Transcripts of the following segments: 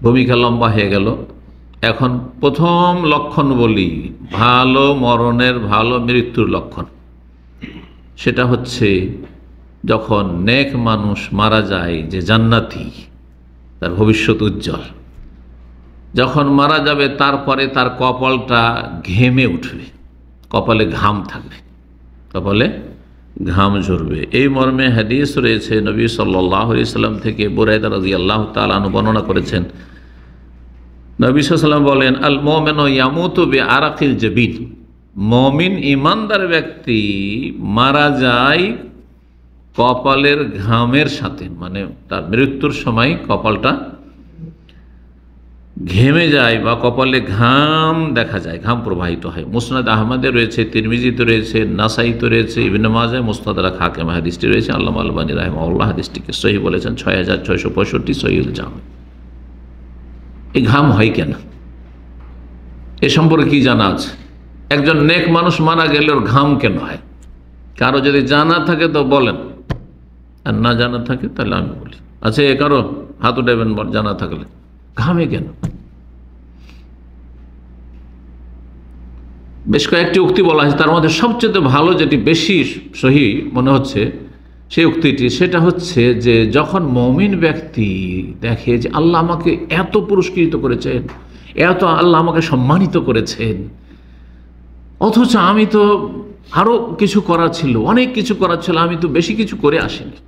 ভূমিকা লম্বা হয়ে গেল। এখন প্রথম লক্ষণ বলি, ভালো মরণের, ভালো মৃত্যুর লক্ষণ, সেটা হচ্ছে যখন নেক মানুষ মারা যায়, যে জান্নাতি, তার ভবিষ্যৎ উজ্জ্বল, যখন মারা যাবে তারপরে তার কপালটা ঘেমে উঠবে, কপালে ঘাম থাকবে, কপালে ঘাম ঝরবে। এই মর্মে হাদিস রয়েছে, নবী সাল্লাল্লাহু আলাইহি সাল্লাম থেকে বুরায়দা রাদিয়াল্লাহু তাআলা আনহু বর্ণনা করেছেন, নবী সাল্লাল্লাহু আলাইহি ওয়াসাল্লাম বলেন, আল মুমিনু ইয়ামুতু বিআরাকিল জাবিন, মুমিন ইমানদার ব্যক্তি মারা যায় কপালের ঘামের সাথে, মানে তার মৃত্যুর সময় কপালটা ঘেমে যায় বা কপালে ঘাম দেখা যায়, ঘাম প্রবাহিত হয়। মুসনাদ আহমদে রয়েছে, তিরমিজিতে রয়েছে, নাসাইতে রয়েছে, ইবনে মাজাহ, মুস্তাদরাক হাকিম হাদিসটি রয়েছে। আল্লামা আলবানী রাহিমাহুল্লাহ হাদিসটিকে সহিহ বলেছেন, 6665 সহিহুল জামি। এই ঘাম হয় কেন, এ সম্পর্কে কি জানা আছে? একজন নেক মানুষ মারা গেলে ওর ঘাম কেন হয়? কারো যদি জানা থাকে তো বলেন, আর না জানা থাকে তাহলে আমি বলি। আচ্ছা, এ কারো হাত উঠাবেন জানা থাকলে। ঘামে কেন? বেশ কয়েকটি উক্তি বলা হয়েছে, তার মধ্যে সবচেয়ে ভালো, যেটি বেশি সহি মনে হচ্ছে সেই উক্তিটি, সেটা হচ্ছে যে যখন মুমিন ব্যক্তি দেখে যে আল্লাহ আমাকে এত পুরস্কৃত করেছেন, এত আল্লাহ আমাকে সম্মানিত করেছেন, অথচ আমি তো আরো কিছু করার ছিল, অনেক কিছু করার ছিল, আমি তো বেশি কিছু করে আসিনি,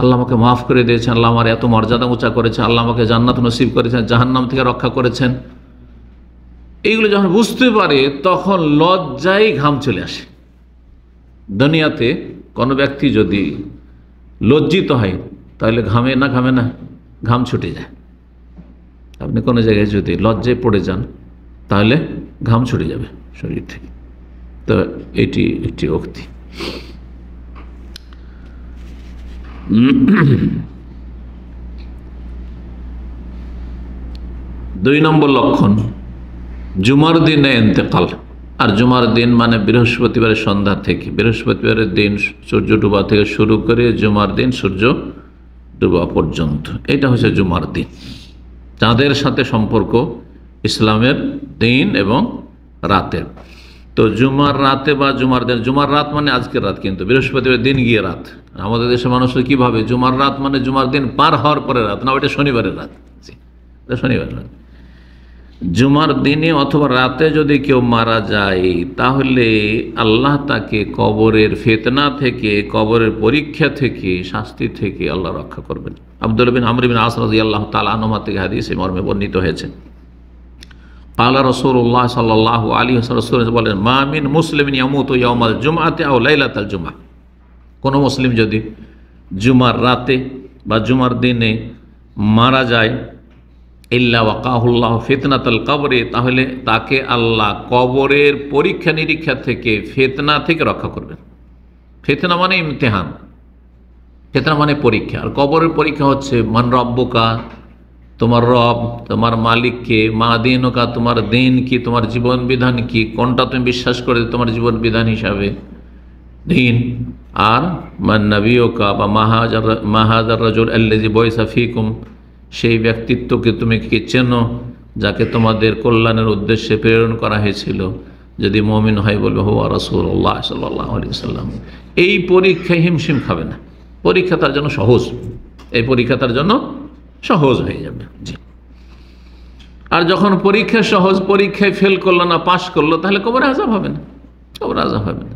আল্লাহ আমাকে মাফ করে দিয়েছেন, আল্লাহ আমার এত মর্যাদা উঁচা করেছেন, আল্লাহ আমাকে জান্নাত নসিব করেছেন, জাহান্নাম থেকে রক্ষা করেছেন, এইগুলো যখন বুঝতে পারে তখন লজ্জায় ঘাম চলে আসে। দুনিয়াতে কোনো ব্যক্তি যদি লজ্জিত হয় তাহলে ঘামে না, ঘামে না, ঘাম ছুটে যায়। আপনি কোনো জায়গায় যদি লজ্জায় পড়ে যান তাহলে ঘাম ছুটে যাবে শরীর থেকে। তো এটি একটি উক্তি। দুই নম্বর লক্ষণ, জুমার দিনে ইন্তেকাল। আর জুমার দিন মানে বৃহস্পতিবারের সন্ধ্যা থেকে, বৃহস্পতিবারের দিন সূর্য ডুবা থেকে শুরু করে জুমার দিন সূর্য ডুবা পর্যন্ত, এটা হচ্ছে জুমার দিন। চাঁদের সাথে সম্পর্ক ইসলামের দিন এবং রাতের। তো জুমার রাতে বা জুমার দিন, জুমার রাত মানে আজকের রাত, কিন্তু বৃহস্পতিবার দিন গিয়ে রাত। আমাদের দেশের মানুষরা কীভাবে, জুমার রাত মানে জুমার দিন পার হওয়ার পরে রাত, না ওইটা শনিবারের রাত, শনিবারের রাত। জুমার দিনে অথবা রাতে যদি কেউ মারা যায় তাহলে আল্লাহ তাকে কবরের ফিতনা থেকে, কবরের পরীক্ষা থেকে, শাস্তি থেকে আল্লাহ রক্ষা করবেন। আব্দুল্লাহ বিন আমর বিন আস রাদিয়াল্লাহু তাআলা আনহু থেকে হাদিস এই মর্মে বর্ণিত হয়েছে, ক্বালা রাসূলুল্লাহ সাল্লাল্লাহু আলাইহি ওয়াসাল্লাম বলেন, মা মিন মুসলিমিন ইয়ামুতু ইয়াওমাল জুমআতি আও লাইলাতাল জুমআ, কোন মুসলিম যদি জুমার রাতে বা জুমার দিনে মারা যায়, ইল্লা ওয়াকাহুল্লাহ ফিতনাতাল কবরে, তাহলে তাকে আল্লাহ কবরের পরীক্ষা নিরীক্ষা থেকে, ফিতনা থেকে রক্ষা করবেন। ফিতনা মানে ইমতিহান, ফিতনা মানে পরীক্ষা। আর কবরের পরীক্ষা হচ্ছে মান রব্বুকা, তোমার রব, তোমার মালিককে, মা দিনুকা, তোমার দিন কি, তোমার জীবন বিধান কি, কোনটা তুমি বিশ্বাস করে তোমার জীবন বিধান হিসাবে দিন। আর মান নবিয়ুকা বা মাহাজার রাজুল আল্লাযী বুইসা ফীকুম, সেই ব্যক্তিত্বকে তুমি কি চেনো যাকে তোমাদের কল্যাণের উদ্দেশ্যে প্রেরণ করা হয়েছিল। যদি মুমিন হয় বলবে হুয়া রাসূলুল্লাহ সাল্লাল্লাহু আলাইহি ওয়াসাল্লাম। এই পরীক্ষায় হিমশিম খাবে না, পরীক্ষা তার জন্য সহজ, এই পরীক্ষা তার জন্য সহজ হয়ে যাবে। জি। আর যখন পরীক্ষা সহজ, পরীক্ষায় ফেল করলো না, পাশ করলো, তাহলে কবরে আযাব হবে না, কবরে আযাব হবে না।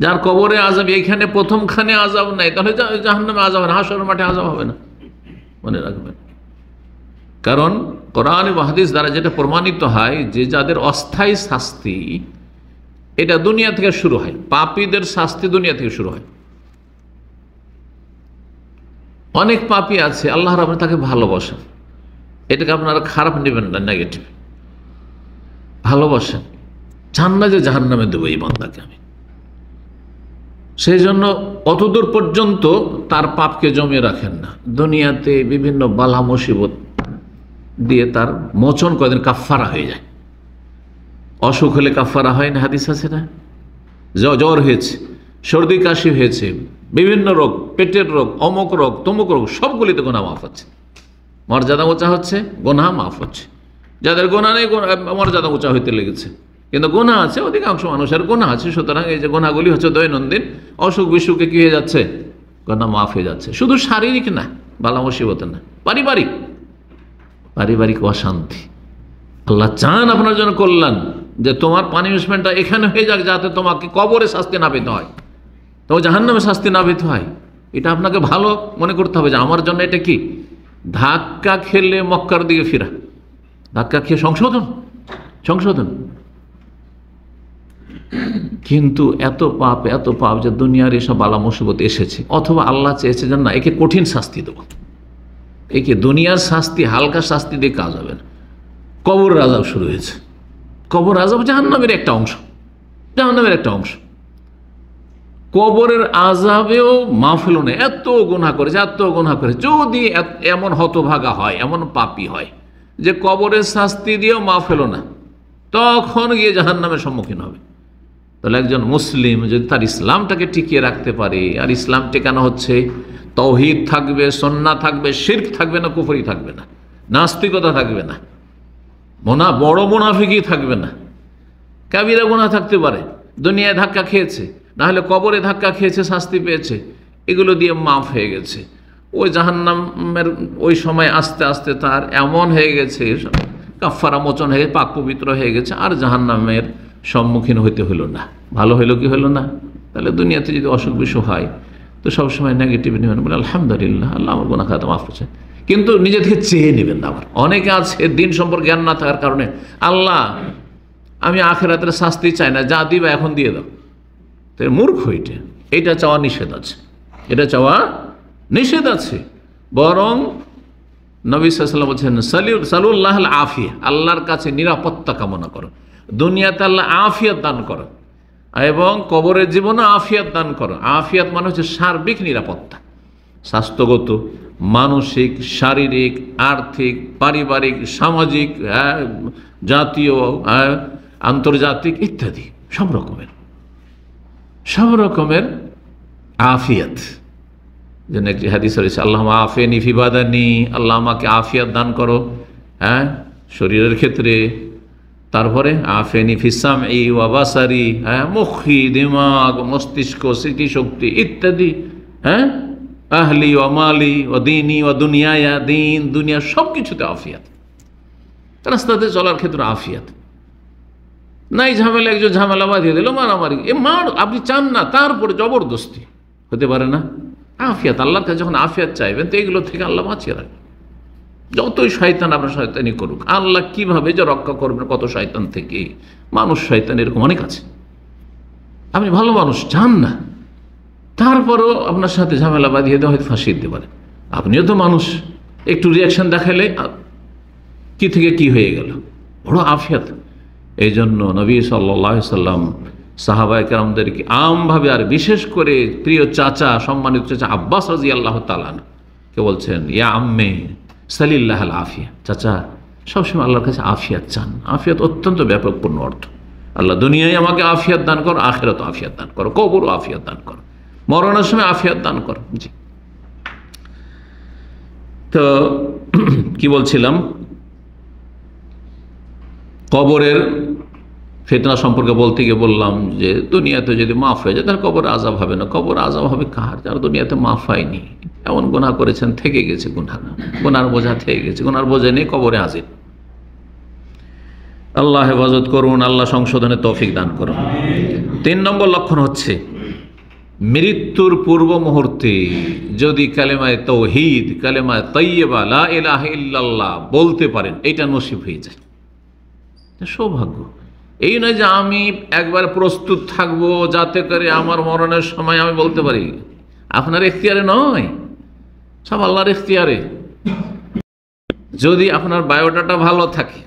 যার কবরে আযাব, এইখানে প্রথমখানে আযাব নাই, তাহলে জাহান্নামে আযাব হবে না, হাশরের মাঠে আযাব হবে না, মনে রাখবেন। কারণ কোরআন এবং হাদিস দ্বারা যেটা প্রমাণিত হয় যে যাদের অস্থায়ী শাস্তি এটা দুনিয়া থেকে শুরু হয়, পাপীদের শাস্তি দুনিয়া থেকে শুরু হয়। অনেক পাপী আছে আল্লাহ রাব্বুল তাকে ভালোবাসেন, এটাকে আপনারা খারাপ নেবেন না, নেগেটিভ, ভালোবাসেন, চান না যে জাহান্নামে দেবো এই বান্দাকে আমি, সেই জন্য অতদূর পর্যন্ত তার পাপকে জমিয়ে রাখেন না। দুনিয়াতে বিভিন্ন বালা মুসিবত দিয়ে তার মোচন কয়েকদিন কাফারা হয়ে যায়। অসুখ হলে কাফারা হয় না, হাদিস আছে না? জ্বর হয়েছে, সর্দি কাশি হয়েছে, বিভিন্ন রোগ, পেটের রোগ, অমুক রোগ, তমুক রোগ, সবগুলিতে গুনাহ মাফ আছে। মর্যাদা উঁচা হচ্ছে, গুনাহ মাফ হচ্ছে। যাদের গুনাহ নেই মর্যাদা উঁচা হইতে লেগেছে, কিন্তু গুনাহ আছে, অধিকাংশ মানুষের গুনাহ আছে। সুতরাং এই যে গুনাহগুলি হচ্ছে দৈনন্দিন, অসুখ বিসুখে কি হয়ে যাচ্ছে, গুনাহ মাফ হয়ে যাচ্ছে। শুধু শারীরিক না, বালা মুসিবতে না, পারিবারিক অশান্তি। আল্লাহ চান আপনার জন্য কল্যাণ, যে তোমার পানিশমেন্টটা এখানে হয়ে যাক, যাতে তোমাকে কবরে শাস্তি না পেতে হয়, তোমার জাহান্নামে শাস্তি না পেতে হয়। এটা আপনাকে ভালো মনে করতে হবে যে আমার জন্য এটা কি, ধাক্কা খেলে মক্কার দিকে ফেরা, ধাক্কা খেয়ে সংশোধন। কিন্তু এত পাপ যে দুনিয়ার এসব বালা মুসিবত এসেছে, অথবা আল্লাহ চেয়েছে যে না, একে কঠিন শাস্তি দেবো, একে দুনিয়ার শাস্তি, হালকা শাস্তি দিয়ে কাজ হবে না। কবর আযাব শুরু হয়েছে। কবর আযাব জাহান্নামের একটা অংশ। কবরের আযাবেও মাফ হলো না, এত গুনাহ করেছে। যদি এমন হতভাগা হয়, এমন পাপী হয় যে কবরের শাস্তি দিয়েও মাফ হলো না, তখন গিয়ে জাহান্নামের সম্মুখীন হবে। তাহলে একজন মুসলিম যদি তার ইসলামটাকে টিকিয়ে রাখতে পারে, আর ইসলাম টেকানো হচ্ছে তাওহীদ থাকবে, সুন্নাহ থাকবে, শিরক থাকবে না, কুফরি থাকবে না, নাস্তিকতা থাকবে না, বড় মুনাফিকই থাকবে না, কাবিরা গুনাহ থাকতে পারে, দুনিয়ায় ধাক্কা খেয়েছে, না হলে কবরে ধাক্কা খেয়েছে, শাস্তি পেয়েছে, এগুলো দিয়ে মাফ হয়ে গেছে। ওই জাহান্নামের ওই সময় আস্তে আস্তে তার এমন হয়ে গেছে, কাফারা মোচন হয়ে পাক পবিত্র হয়ে গেছে, আর জাহান্নামের সম্মুখীন হইতে হলো না। ভালো হইলো কি হলো না? তাহলে দুনিয়াতে যদি অসুখ বিসুখ হয় তো সবসময় নেগেটিভ নেবেন, বলে আলহামদুলিল্লাহ, আল্লাহ আমার গুনাহ খাতা মাফ করছে, কিন্তু নিজে থেকে চেয়ে নেবেন না। আবার অনেকে আছে দিন সম্পর্কে জ্ঞান না থাকার কারণে, আল্লাহ আমি আখিরাতের শাস্তি চাই না, যা দিবা এখন দিয়ে দাও। তো মূর্খ এটা চাওয়া নিষেধ আছে, বরং নবী সাল্লাল্লাহু আলাইহি ওয়াসাল্লাম বলছেন সালুল্লাহ আল আফিয়া, আল্লাহর কাছে নিরাপত্তা কামনা করো, দুনিয়াতে আল্লাহ আফিয়াত দান করো, এবং কবরের জীবনে আফিয়াত দান করো। আফিয়াত মানে হচ্ছে সার্বিক নিরাপত্তা, স্বাস্থ্যগত, মানসিক, শারীরিক, আর্থিক, পারিবারিক, সামাজিক, জাতীয়, আন্তর্জাতিক ইত্যাদি সব রকমের আফিয়াত। যেন একটি হাদিস রয়েছে, আল্লাহ আফিয়ানি ফি বাদানি, আল্লাহ আমাকে আফিয়াত দান করো শরীরের ক্ষেত্রে। তারপরে আফিয়ানি ফি সামঈ ওয়া বাসারি, মুখী, দিমাগ, মস্তিষ্ক, স্মৃতিশক্তি ইত্যাদি, আহলি ওয়া মালি ওয়া দীনি ওয়া দুনিয়ায়া, দুনিয়া সব কিছুতে আফিয়াত। রাস্তাতে চলার ক্ষেত্রে আফিয়াত নাই, ঝামেলা একজন ঝামেলা বাঁধিয়ে দিল, মারামারি, আপনি চান না, তারপরে জবরদস্তি হতে পারে না। আফিয়াত, আল্লাহর কাছে যখন আফিয়াত চাইবেন, তো এগুলো থেকে আল্লাহ বাঁচিয়ে রাখবেন। যতই শয়তান আপনার শয়তানি করুক, আল্লাহ কিভাবে যে রক্ষা করবেন কত শয়তান থেকে। মানুষ শয়তান এরকম অনেক আছে, আপনি ভালো মানুষ চান না, তারপরেও আপনার সাথে ঝামেলা বাঁধিয়ে দেওয়া, হয়তো ফাঁসিয়ে দিতে পারে। আপনিও তো মানুষ, একটু রিয়াকশন দেখালে কি থেকে কি হয়ে গেল, বড় আফিয়াত। এই জন্য নবী সাল্লাল্লাহু আলাইহি সাল্লাম সাহাবায়ে কেরামদেরকে আমভাবে, আর বিশেষ করে প্রিয় চাচা, সম্মানিত চাচা আব্বাস রাদিয়াল্লাহু তাআলা কে বলছেন, ইয়া আম্মে সালিল্লাহ আল আফিয়া, চাচা সবসময় আল্লাহর কাছে আফিয়াত চান। আফিয়াত অত্যন্ত ব্যাপকপূর্ণ অর্থ। আল্লাহ দুনিয়ায় আমাকে আফিয়াত দান করো, আখিরাতে আফিয়াত দান করো, কবরও আফিয়াত দান করো, মরণের সময় আফিয়াত দান করো। জি, তো কি বলছিলাম, কবরের ফিতনা সম্পর্কে বলতে গিয়ে বললাম যে দুনিয়াতে যদি মাফ হয়ে যায় তাহলে কবরে আযাব হবে না। কবর আযাব হবে কার? যারা দুনিয়াতে মাফ হয়নি, এমন গুনাহ করেছেন, থেকে গেছে গুনার বোঝা থেকে গেছে, গুনার বোঝা নিয়ে কবরে হাজির। আল্লাহ হেফাজত করুন, আল্লাহ সংশোধনের তৌফিক দান করুন। 3 নম্বর লক্ষণ হচ্ছে, মৃত্যুর পূর্ব মুহূর্তে যদি কালেমায়ে তাওহীদ, কালেমায়ে তাইয়্যিবা, লা ইলাহা ইল্লাল্লাহ বলতে পারেন, এটা নসিব হয়ে যায়, সৌভাগ্য। এই নয় যে আমি একবার প্রস্তুত থাকবো যাতে করে আমার মরণের সময় আমি বলতে পারি, আপনার এখতিয়ারে নয়, সব আল্লাহর এখতিয়ারে। যদি আপনার বায়োডাটা ভালো থাকে,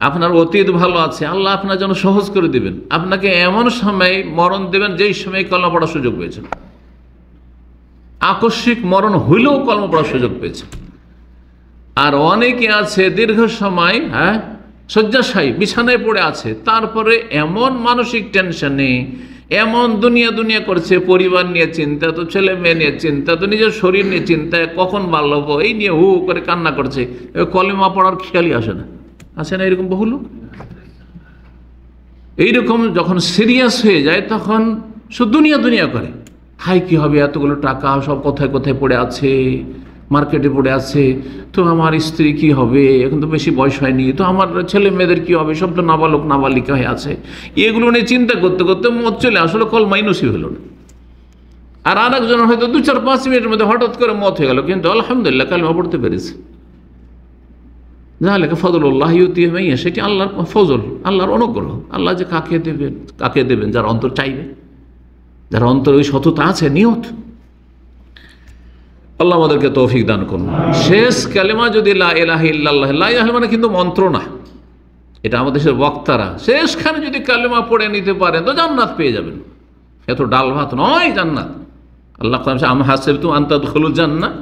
আপনার অতীত ভালো আছে, আল্লাহ আপনার জন্য সহজ করে দিবেন, আপনাকে এমন সময় মরণ দেবেন যেই সময় কলমা পড়ার সুযোগ পেয়েছেন, আকস্মিক মরণ হইলেও কলমা পড়ার সুযোগ পেয়েছেন। আর অনেকে আছে দীর্ঘ সময় শয্যাশায়ী বিছানায় পড়ে আছে, তারপরে এমন মানসিক টেনশনে, এমন দুনিয়া দুনিয়া করছে, পরিবার নিয়ে চিন্তা, তো ছেলে মেয়ে নিয়ে চিন্তা, তো নিজের শরীর নিয়ে চিন্তা, কখন ভালো হবো এই নিয়ে হু করে কান্না করছে, কলেমা পড়ার খেয়ালই আসে না। আসে না এরকম বহু লোক? এইরকম যখন সিরিয়াস হয়ে যায় তখন শুধু দুনিয়া দুনিয়া করে। হাই কি হবে, এতগুলো টাকা সব কোথায় কোথায় পড়ে আছে, মার্কেটে পড়ে আছে, তো আমার স্ত্রী কি হবে, এখন তো বেশি বয়স হয়নি, তো আমার ছেলে মেয়েদের কি হবে, সব তো নাবালক নাবালিকা হয়ে আছে। এগুলো নিয়ে চিন্তা করতে করতে মত চলে আসলে কলমাই নসিব হলো না। আর আরেকজনের হয়তো 2-4-5 মিনিটের মধ্যে হঠাৎ করে মত হয়ে গেল, কিন্তু আলহামদুলিল্লাহ কালেমা পড়তে পেরেছে। যাহলে ফজলুল্লাহ ইউতিহি মান ইয়াশা, সেটি আল্লাহর ফজল, আল্লাহর অনুগ্রহ। আল্লাহ যে কাকে দেবেন যার অন্তর চাইবে, যার অন্তর ওই সততা আছে, নিয়ত। আল্লাহ আমাদেরকে তৌফিক দান করুন। শেষ কালেমা যদি লা ইলাহা ইল্লাল্লাহ, লা ইলাহা মানে কিন্তু মন্ত্র না, এটা আমাদের দেশের বক্তারা, শেষখানে যদি কালেমা পড়ে নিতে পারেন তো জান্নাত পেয়ে যাবেন। এত ডাল ভাত নয় জান্নাত। আল্লাহ বলেছে আম হাসিবতুম আন তাদখুলুল জান্নাহ,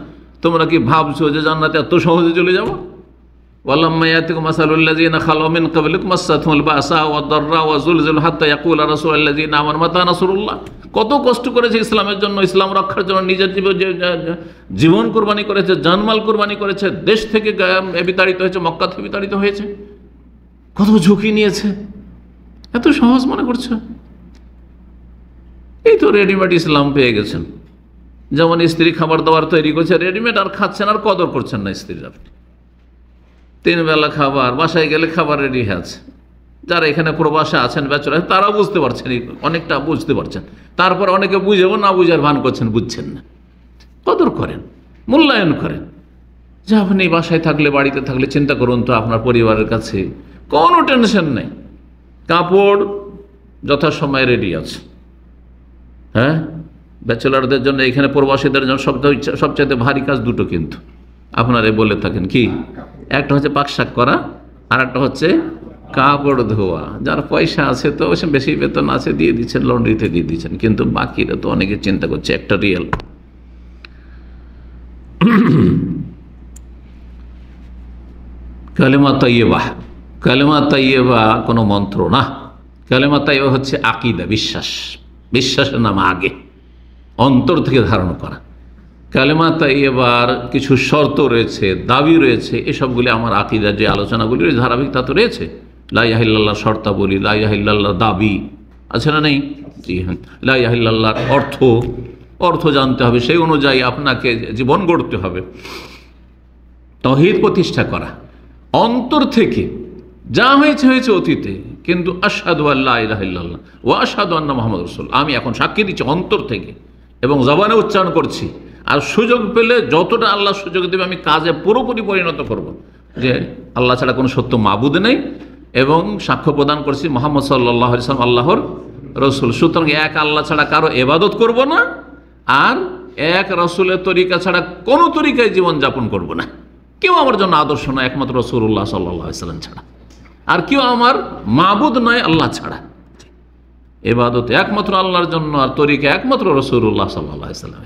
তোমরা কি ভাবছো যে জান্নাতে এত সহজে চলে যাবো? ওয়ালাম্মা ইয়াতিকুম মাসালুল্লাযিনা খালাউ মিন ক্বাবলিকুম মাসাতহুমুল বাসা ওয়াদ-দাররা ওয়া যুলজিলু হাত্তা ইয়াকুলা রাসূলুল্লাযিনা আমানু মাতা নাসরুল্লাহ। কত কষ্ট করেছে ইসলামের জন্য, ইসলাম রক্ষার জন্য, নিজের জীবন কোরবানি করেছে, জানমাল কোরবানি করেছে, দেশ থেকে বিতাড়িত হয়েছে, মক্কা থেকে বিতাড়িত হয়েছে, কত ঝুঁকি নিয়েছে। এত সহজ মনে করছে? এই তো রেডিমেড ইসলাম পেয়ে গেছেন। যেমন স্ত্রী খাবার দাবার তৈরি করছে রেডিমেড, আর খাচ্ছেন, আর কদর করছেন না স্ত্রীর। আপনি 3 বেলা খাবার, বাসায় গেলে খাবার রেডি হয়ে আছে। যারা এখানে প্রবাসে আছেন ব্যাচেলর, তারা বুঝতে পারছেন, অনেকটা বুঝতে পারছেন। তারপর অনেকে বুঝেও না বুঝার ভান করছেন, বুঝছেন না। কদর করেন, মূল্যায়ন করেন। যে আপনি বাসায় থাকলে, বাড়িতে থাকলে চিন্তা করুন তো আপনার পরিবারের কাছে কোনো টেনশন নেই, কাপড় যথাসময়ে রেডি আছে। হ্যাঁ, ব্যাচেলারদের জন্য, এখানে প্রবাসীদের জন্য সবচাইতে ভারী কাজ দুটো কিন্তু আপনারা বলে থাকেন, কি? একটা হচ্ছে পাক শাক করা, আর একটা হচ্ছে কাপড় ধোয়া। যার পয়সা আছে তো বেশি বেতন আছে দিয়ে দিচ্ছেন, লন্ড্রিতে দিয়ে দিচ্ছেন, কিন্তু বাকিরা তো অনেকে চিন্তা করছে একটা রিয়েল। কালেমা তাইয়্যিবা, কালেমা তাইয়্যিবা কোনো মন্ত্র না। কালেমা তাইয়্যিবা হচ্ছে আকীদা, বিশ্বাস। বিশ্বাসের নাম আগে, অন্তর থেকে ধারণ করা। কালেমা তাইয়্যিবার কিছু শর্ত রয়েছে, দাবি রয়েছে, এসবগুলি আমার আকীদার যে আলোচনাগুলি ধারাবাহিকতা তো রয়েছে। লা ইলাহা ইল্লাল্লাহর শর্তাবলী, লা ইলাহা ইল্লাল্লাহর দাবি আছে না নেই? জি হ্যাঁ। লা ইলাহা ইল্লাল্লাহর অর্থ জানতে হবে, সেই অনুযায়ী আপনাকে জীবন গড়তে হবে। তাওহীদ প্রতিষ্ঠা করা অন্তর থেকে, যা হয়েছে হয়েছে অতীতে, কিন্তু আশহাদু আল্লা ইলাহা ইল্লাল্লাহ ওয়া আশহাদু আন্না মুহাম্মাদুর রাসূলুল্লাহ, আমি এখন সাক্ষী দিচ্ছি অন্তর থেকে এবং জবানে উচ্চারণ করছি। আর সুযোগ পেলে যতটা আল্লাহ সুযোগ দেবে আমি কাজে পুরোপুরি পরিণত করব যে আল্লাহ ছাড়া কোনো সত্য মাবুদ নেই, এবং সাক্ষ্য প্রদান করছি মুহাম্মদ সাল্লাল্লাহু আলাইহি ওয়াসাল্লাম আল্লাহর রসুল। সুতরাং এক আল্লাহ ছাড়া কারো ইবাদত করব না, আর এক রসুলের তরিকা ছাড়া কোনো তরিকায় জীবনযাপন করব না। কেউ আমার জন্য আদর্শ নয় একমাত্র রাসূলুল্লাহ সাল্লাল্লাহু আলাইহি ওয়াসাল্লাম ছাড়া, আর কেউ আমার মাবুদ নয় আল্লাহ ছাড়া। ইবাদত একমাত্র আল্লাহর জন্য, আর তরিকা একমাত্র রাসূলুল্লাহ সাল্লাল্লাহু আলাইহি ওয়াসাল্লাম।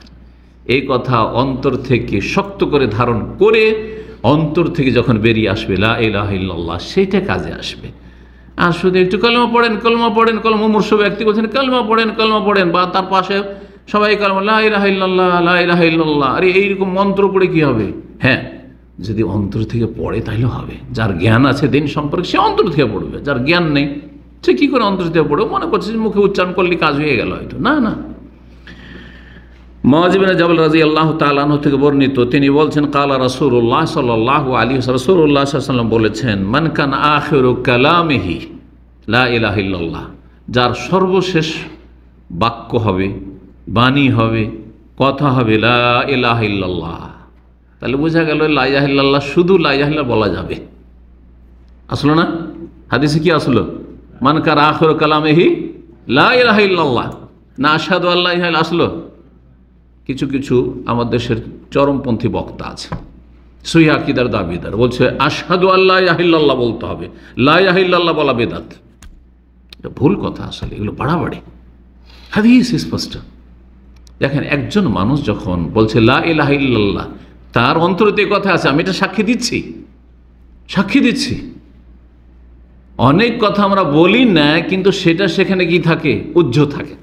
এই কথা অন্তর থেকে শক্ত করে ধারণ করে অন্তর থেকে যখন বেরিয়ে আসবে লা ইলাহা ইল্লাল্লাহ, সেইটা কাজে আসবে। আর শুধু একটু কলমা পড়েন, কলমা পড়েন, মুমূর্ষু ব্যক্তি বলছেন কলমা পড়েন, বা তার পাশে সবাই কলমা লা ইলাহা ইল্লাল্লাহ, লা ইলাহা ইল্লাল্লাহ। আরে এইরকম মন্ত্র পড়ে কি হবে? হ্যাঁ, যদি অন্তর থেকে পড়ে তাহলে হবে। যার জ্ঞান আছে দিন সম্পর্কে সে অন্তর থেকে পড়বে, যার জ্ঞান নেই সে কী করে অন্তর থেকে পড়বে? মনে করছে মুখে উচ্চারণ করলে কাজ হয়ে গেল, হয়তো না। মুআয ইবনে জাবাল রাদিয়াল্লাহু তাআলা আনহু থেকে বর্ণিত, তিনি বলছেন কালা রাসূলুল্লাহ সাল্লাল্লাহু আলাইহি ওয়াসাল্লাম, রাসূলুল্লাহ সাল্লাল্লাহু আলাইহি ওয়াসাল্লাম বলেছেন মান কানা আখিরু কালামিহি লা ইলাহা ইল্লাল্লাহ, যার সর্বশেষ বাক্য হবে, বাণী হবে, কথা হবে লা ইলাহা ইল্লাল্লাহ। তাহলে বোঝা গেল লা ইলাহা ইল্লাল্লাহ শুধু লা ইলাহা ইল্লাল্লাহ বলা যাবে। আসলো না হাদিসে? কি আসলো? মান কানা আখিরু কালামিহি লা ইলাহা ইল্লাল্লাহ, না আশহাদু আল্লা ইলাহা ইল্লাল্লাহ আসলো? কিছু কিছু আমার দেশের চরমপন্থী বক্তা আছে, সহিহ আকীদার দাবিদার, বলছে আশহাদু আল্লা ইলাহা ইল্লাল্লাহ বলতে হবে, লা ইলাহা ইল্লাল্লাহ বলা বেদাত। এটা ভুল কথা, আসলে এগুলো বাড়াবাড়ি। হাদিস স্পষ্ট। দেখেন, একজন মানুষ যখন বলছে লা ইলাহা ইল্লাল্লাহ, তার অন্তরে কথা আছে, আমি এটা সাক্ষী দিচ্ছি। অনেক কথা আমরা বলি না, কিন্তু সেটা সেখানে কি থাকে? উজ্জ্ব থাকে।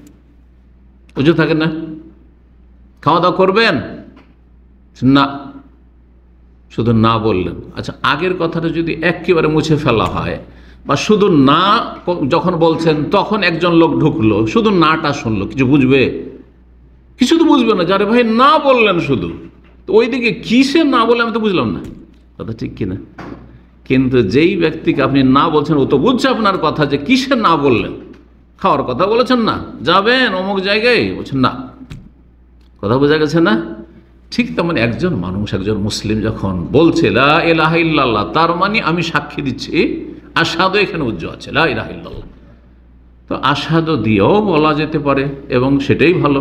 উজু থাকে না? খাওয়া দাওয়া করবেন না, শুধু না বললেন। আচ্ছা, আগের কথাটা যদি একেবারে মুছে ফেলা হয়, বা শুধু না যখন বলছেন তখন একজন লোক ঢুকলো, শুধু নাটা শুনলো, কিছু বুঝবে? কিছু তো বুঝবে না। যারে ভাই না বললেন শুধু, তো ওইদিকে কিসে না বলে আমি তো বুঝলাম না। কথা ঠিক কিনা? কিন্তু যেই ব্যক্তিকে আপনি না বলছেন, ও তো বুঝছে আপনার কথা, যে কিসে না বললেন। খাওয়ার কথা বলেছেন না, যাবেন অমুক জায়গায়, বলছেন না। কথা বোঝা গেছে না? ঠিক তেমন একজন মানুষ, একজন মুসলিম যখন বলছে লা ইলাহা ইল্লাল্লাহ, তার মানে আমি সাক্ষী দিচ্ছি আশহাদু, এখানে উজ্জ্ব আছে লা ইলাহা ইল্লাল্লাহ। তো আশহাদু দিয়েও বলা যেতে পারে এবং সেটাই ভালো।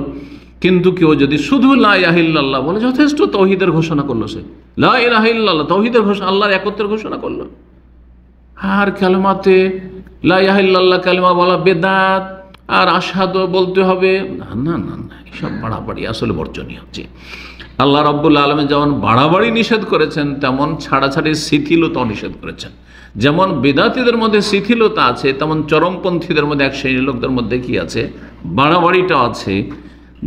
কিন্তু কেউ যদি শুধু লা ইলাহা ইল্লাল্লাহ বলে, যথেষ্ট, তাওহীদের ঘোষণা করলো। সে লা ইলাহা ইল্লাল্লাহ, তাওহীদের ঘোষণা, আল্লাহর একত্বের ঘোষণা করলো। আর কালেমাতে লা ইলাহা ইল্লাল্লাহ কালেমা বলা বেদাত, আর আশহাদু বলতে হবে, না না না না, এসব বাড়াবাড়ি আসলে বর্জনীয়। জি, আল্লাহ রাব্বুল আলামিন যেমন বাড়াবাড়ি নিষেধ করেছেন, তেমন ছাড়াছাড়ির শিথিলতাও নিষেধ করেছেন। যেমন বেদাতীদের মধ্যে শিথিলতা আছে, তেমন চরমপন্থীদের মধ্যে, এক শ্রেণীর লোকদের মধ্যে কি আছে? বাড়াবাড়িটা আছে।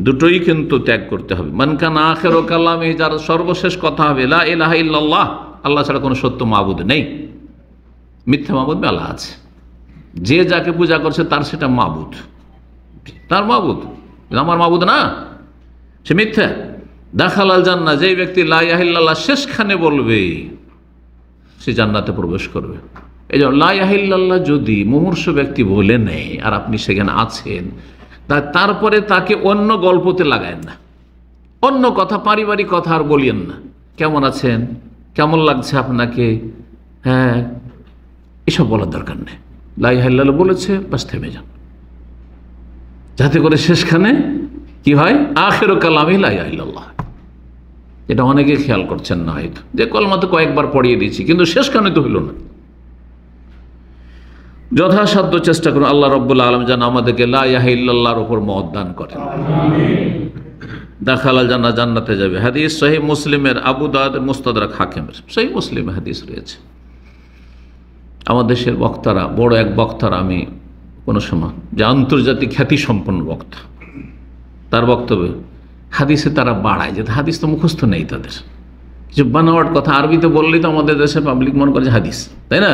দুটোই কিন্তু ত্যাগ করতে হবে। মান কানা আখিরু কালামে, যার সর্বশেষ কথা হবে লা ইলাহা ইল্লাল্লাহ, আল্লাহ ছাড়া কোনো সত্য মাবুদ নেই, মিথ্যা মাবুদ আল্লাহ আছে। যে যাকে পূজা করছে তার সেটা মাবুদ, তার মাবুদ, আমার মাবুদ না, সে মিথ্যা। দাখালাল জান্নাহ, যেই ব্যক্তি লা ইলাহা ইল্লাল্লাহ শেষখানে বলবে, সে জান্নাতে প্রবেশ করবে। এই জন্য লা ইলাহা ইল্লাল্লাহ যদি মুমূর্ষু ব্যক্তি বলে নেয়, আর আপনি সেখানে আছেন, তারপরে তাকে অন্য গল্পতে লাগায়েন না, অন্য কথা, পারিবারিক কথা আর বলিয়েন না। কেমন আছেন, কেমন লাগছে আপনাকে, হ্যাঁ, এসব বলার দরকার নেই। লা ইলাহা ইল্লাল্লাহ বলেছে, বাস থেমে যান, যাতে করে শেষখানে কি হয়? আখিরু কালামি লা ইলাহা ইল্লাল্লাহ। এটা অনেকে খেয়াল করছেন না হয়তো, যে কলমা তো কয়েকবার পড়িয়ে দিয়েছি, কিন্তু শেষখানে তো হইল না। যথাসাধ্য চেষ্টা করুন, আল্লাহ রাব্বুল আলামিন যেন আমাদেরকে লা ইলাহা ইল্লাল্লাহর উপর মত দান করেন। দাখালাল জান্নাহ, জান্নাতে যাবে। হাদিস সহিহ মুসলিমের, আবু দাউদের মুস্তাদরাক হাকিমের, সহিহ মুসলিমে হাদিস রয়েছে। আমার দেশের বক্তারা, বড় এক বক্তারা, আমি কোনো সময়, যে আন্তর্জাতিক খ্যাতি সম্পন্ন বক্তা, তার বক্তব্য হাদিসে তারা বাড়ায়, যে হাদিস তো মুখস্থ নেই তাদের, কিছু বানাওয়াট কথা আরবিতে বললেই তো আমাদের দেশের পাবলিক মনে করে যে হাদিস, তাই না?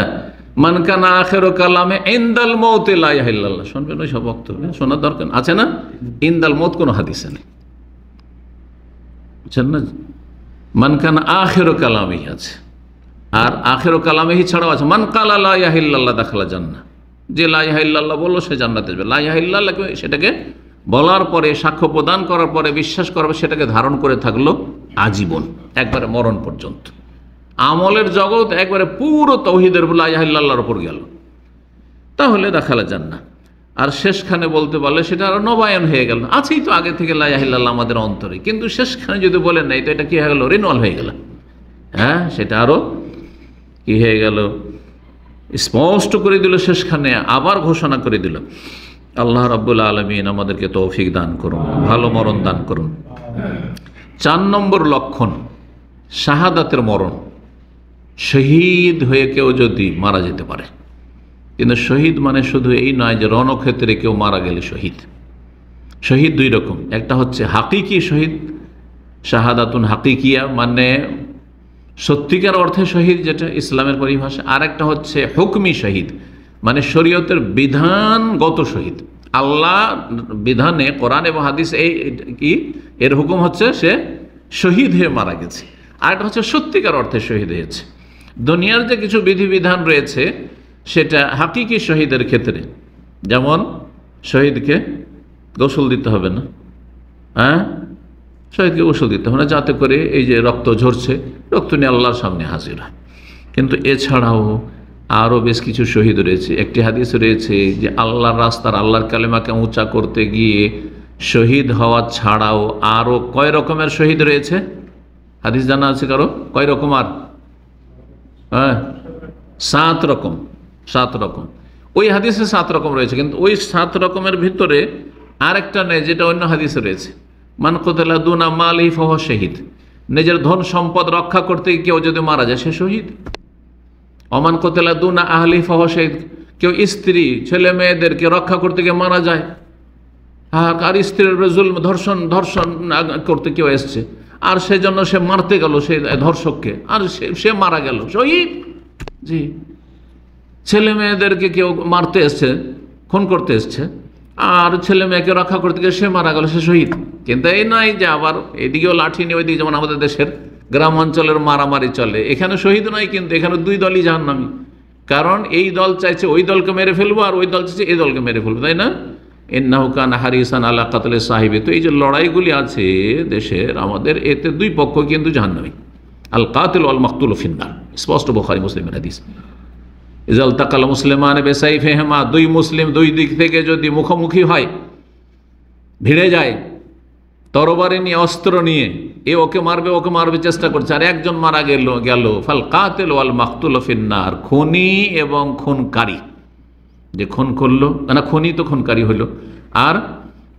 মান কানা আখিরু কালামে ইনদাল মউতি লা ইলাহা ইল্লাল্লাহ, শুনবেন ওই সব বক্তব্য, শোনার দরকার আছে না? ইনদাল মউত কোনো হাদিসে নেই, বুঝছেন না? মান কানা আখিরু কালামেই আছে, আর আখিরু কালামেহি ছাড়াও আছে মান কালা লা ইলাহা ইল্লাল্লাহ দাখালা জান্নাহ, যে লা ইলাহা ইল্লাল্লাহ বললো সে জান্নাতে যাবে। লা ইলাহা ইল্লাল্লাহ, সেটাকে বলার পরে, সাক্ষ্য প্রদান করার পরে, বিশ্বাস করার পরে সেটাকে ধারণ করে থাকলো আজীবন, একবারে মরণ পর্যন্ত। আমলের জগৎ একবারে পুরো তাওহীদের লা ইলাহা ইল্লাল্লাহর উপর গেল, তাহলে দাখালা জান্নাহ। আর শেষখানে বলতে পারলে সেটা আরো নবায়ন হয়ে গেল। আছেই তো আগে থেকে লা ইলাহা ইল্লাল্লাহ আমাদের অন্তরে, কিন্তু শেষখানে যদি বলেন নাই, তো এটা কি হয়ে গেল? রিনওয়াল হয়ে গেল। হ্যাঁ, সেটা আরো কি হয়ে গেল? স্পষ্ট করে দিল, শেষখানে আবার ঘোষণা করে দিল। আল্লাহ রাব্বুল আলামিন আমাদেরকে তৌফিক দান করুন, ভালো মরণ দান করুন। 4 নম্বর লক্ষণ শাহাদাতের মরণ। শহীদ হয়ে কেউ যদি মারা যেতে পারে, কিন্তু শহীদ মানে শুধু এই নয় যে রণক্ষেত্রে কেউ মারা গেলে শহীদ। শহীদ 2 রকম, একটা হচ্ছে হাকিকি শহীদ, শাহাদাতুন হাকিকিয়া, মানে সত্যিকার অর্থে শহীদ, যেটা ইসলামের পরিভাষা। আর একটা হচ্ছে হুকমি শহীদ, মানে শরীয়তের বিধানগত শহীদ। আল্লাহ বিধানে, কোরআন এবং হাদিস এর হুকুম হচ্ছে সে শহীদ হয়ে মারা গেছে। আর একটা হচ্ছে সত্যিকার অর্থে শহীদ হয়েছে। দুনিয়ার যে কিছু বিধিবিধান রয়েছে সেটা হাকিকি শহীদের ক্ষেত্রে, যেমন শহীদকে গোসল দিতে হবে না, হ্যাঁ, শহীদকে গোসল দিতে হবে না, যাতে করে এই যে রক্ত ঝরছে, রক্ত নিয়ে আল্লাহর সামনে হাজির হয়। কিন্তু এছাড়াও আরও বেশ কিছু শহীদ রয়েছে। একটি হাদিস রয়েছে যে আল্লাহর রাস্তার, আল্লাহর কালেমাকে উঁচা করতে গিয়ে শহীদ হওয়া ছাড়াও আরও কয় রকমের শহীদ রয়েছে? হাদিস জানা আছে কারো? কয় রকম? আর হ্যাঁ, 7 রকম। 7 রকম। ওই হাদিসে 7 রকম রয়েছে, কিন্তু ওই 7 রকমের ভিতরে আরেকটা নেই, যেটা অন্য হাদিসে রয়েছে। মান কুতিলা দুনা মালিহি ফাহুয়া শহীদ, নিজের ধন সম্পদ রক্ষা করতে কেউ যদি মারা যায় সে শহীদ। অমান কুতিলা দুনা আহলিহি ফাহুয়া শহীদ, কেউ স্ত্রী ছেলে মেয়েদেরকে রক্ষা করতে গিয়ে মারা যায়, আর স্ত্রীর জুলম ধর্ষণ ধর্ষণ করতে কেউ এসছে, আর সেই জন্য সে মারতে গেল সেই ধর্ষককে, আর সে মারা গেল, শহীদ। জি, ছেলে মেয়েদেরকে কেউ মারতে এসছে, খুন করতে এসছে, আর ছেলে মেয়েকে রক্ষা করতে গিয়ে সে মারা গেল, সে শহীদ। কিন্তু এই নয় যে আবার এদিকেও লাঠি নিয়ে ওইদিকে, যেমন আমাদের দেশের গ্রাম অঞ্চলের মারামারি চলে, এখানে শহীদ নয়, কিন্তু এখানে দুই দলই জাহান্নামী। কারণ এই দল চাইছে ওই দলকে মেরে ফেলবো, আর ওই দল চাইছে এই দলকে মেরে ফেলবো, তাই না? ইন্নাহু কানা হারিসান আলা কাতলে সাহিবি। তো এই যে লড়াইগুলি আছে দেশের আমাদের, এতে দুই পক্ষ কিন্তু জাহান্নামী। আল কাতিল ওয়াল মাকতুল ফিন্নার, স্পষ্ট বুখারী মুসলিমের হাদিস। ইজাল তাকাল মুসলিমান বেসাইফিহিমা, দুই মুসলিম দুই দিক থেকে যদি মুখোমুখি হয়, ভিড়ে যায় তরবারি নিয়ে, অস্ত্র নিয়ে, এ ওকে মারবে চেষ্টা করছে, আর একজন মারা গেল ফাল কাতিল ওয়াল মাকতুল ফিন্নার, খুনি এবং খুনকারী, যে খুন করলো না, খুনি তো খুনকারী হইল, আর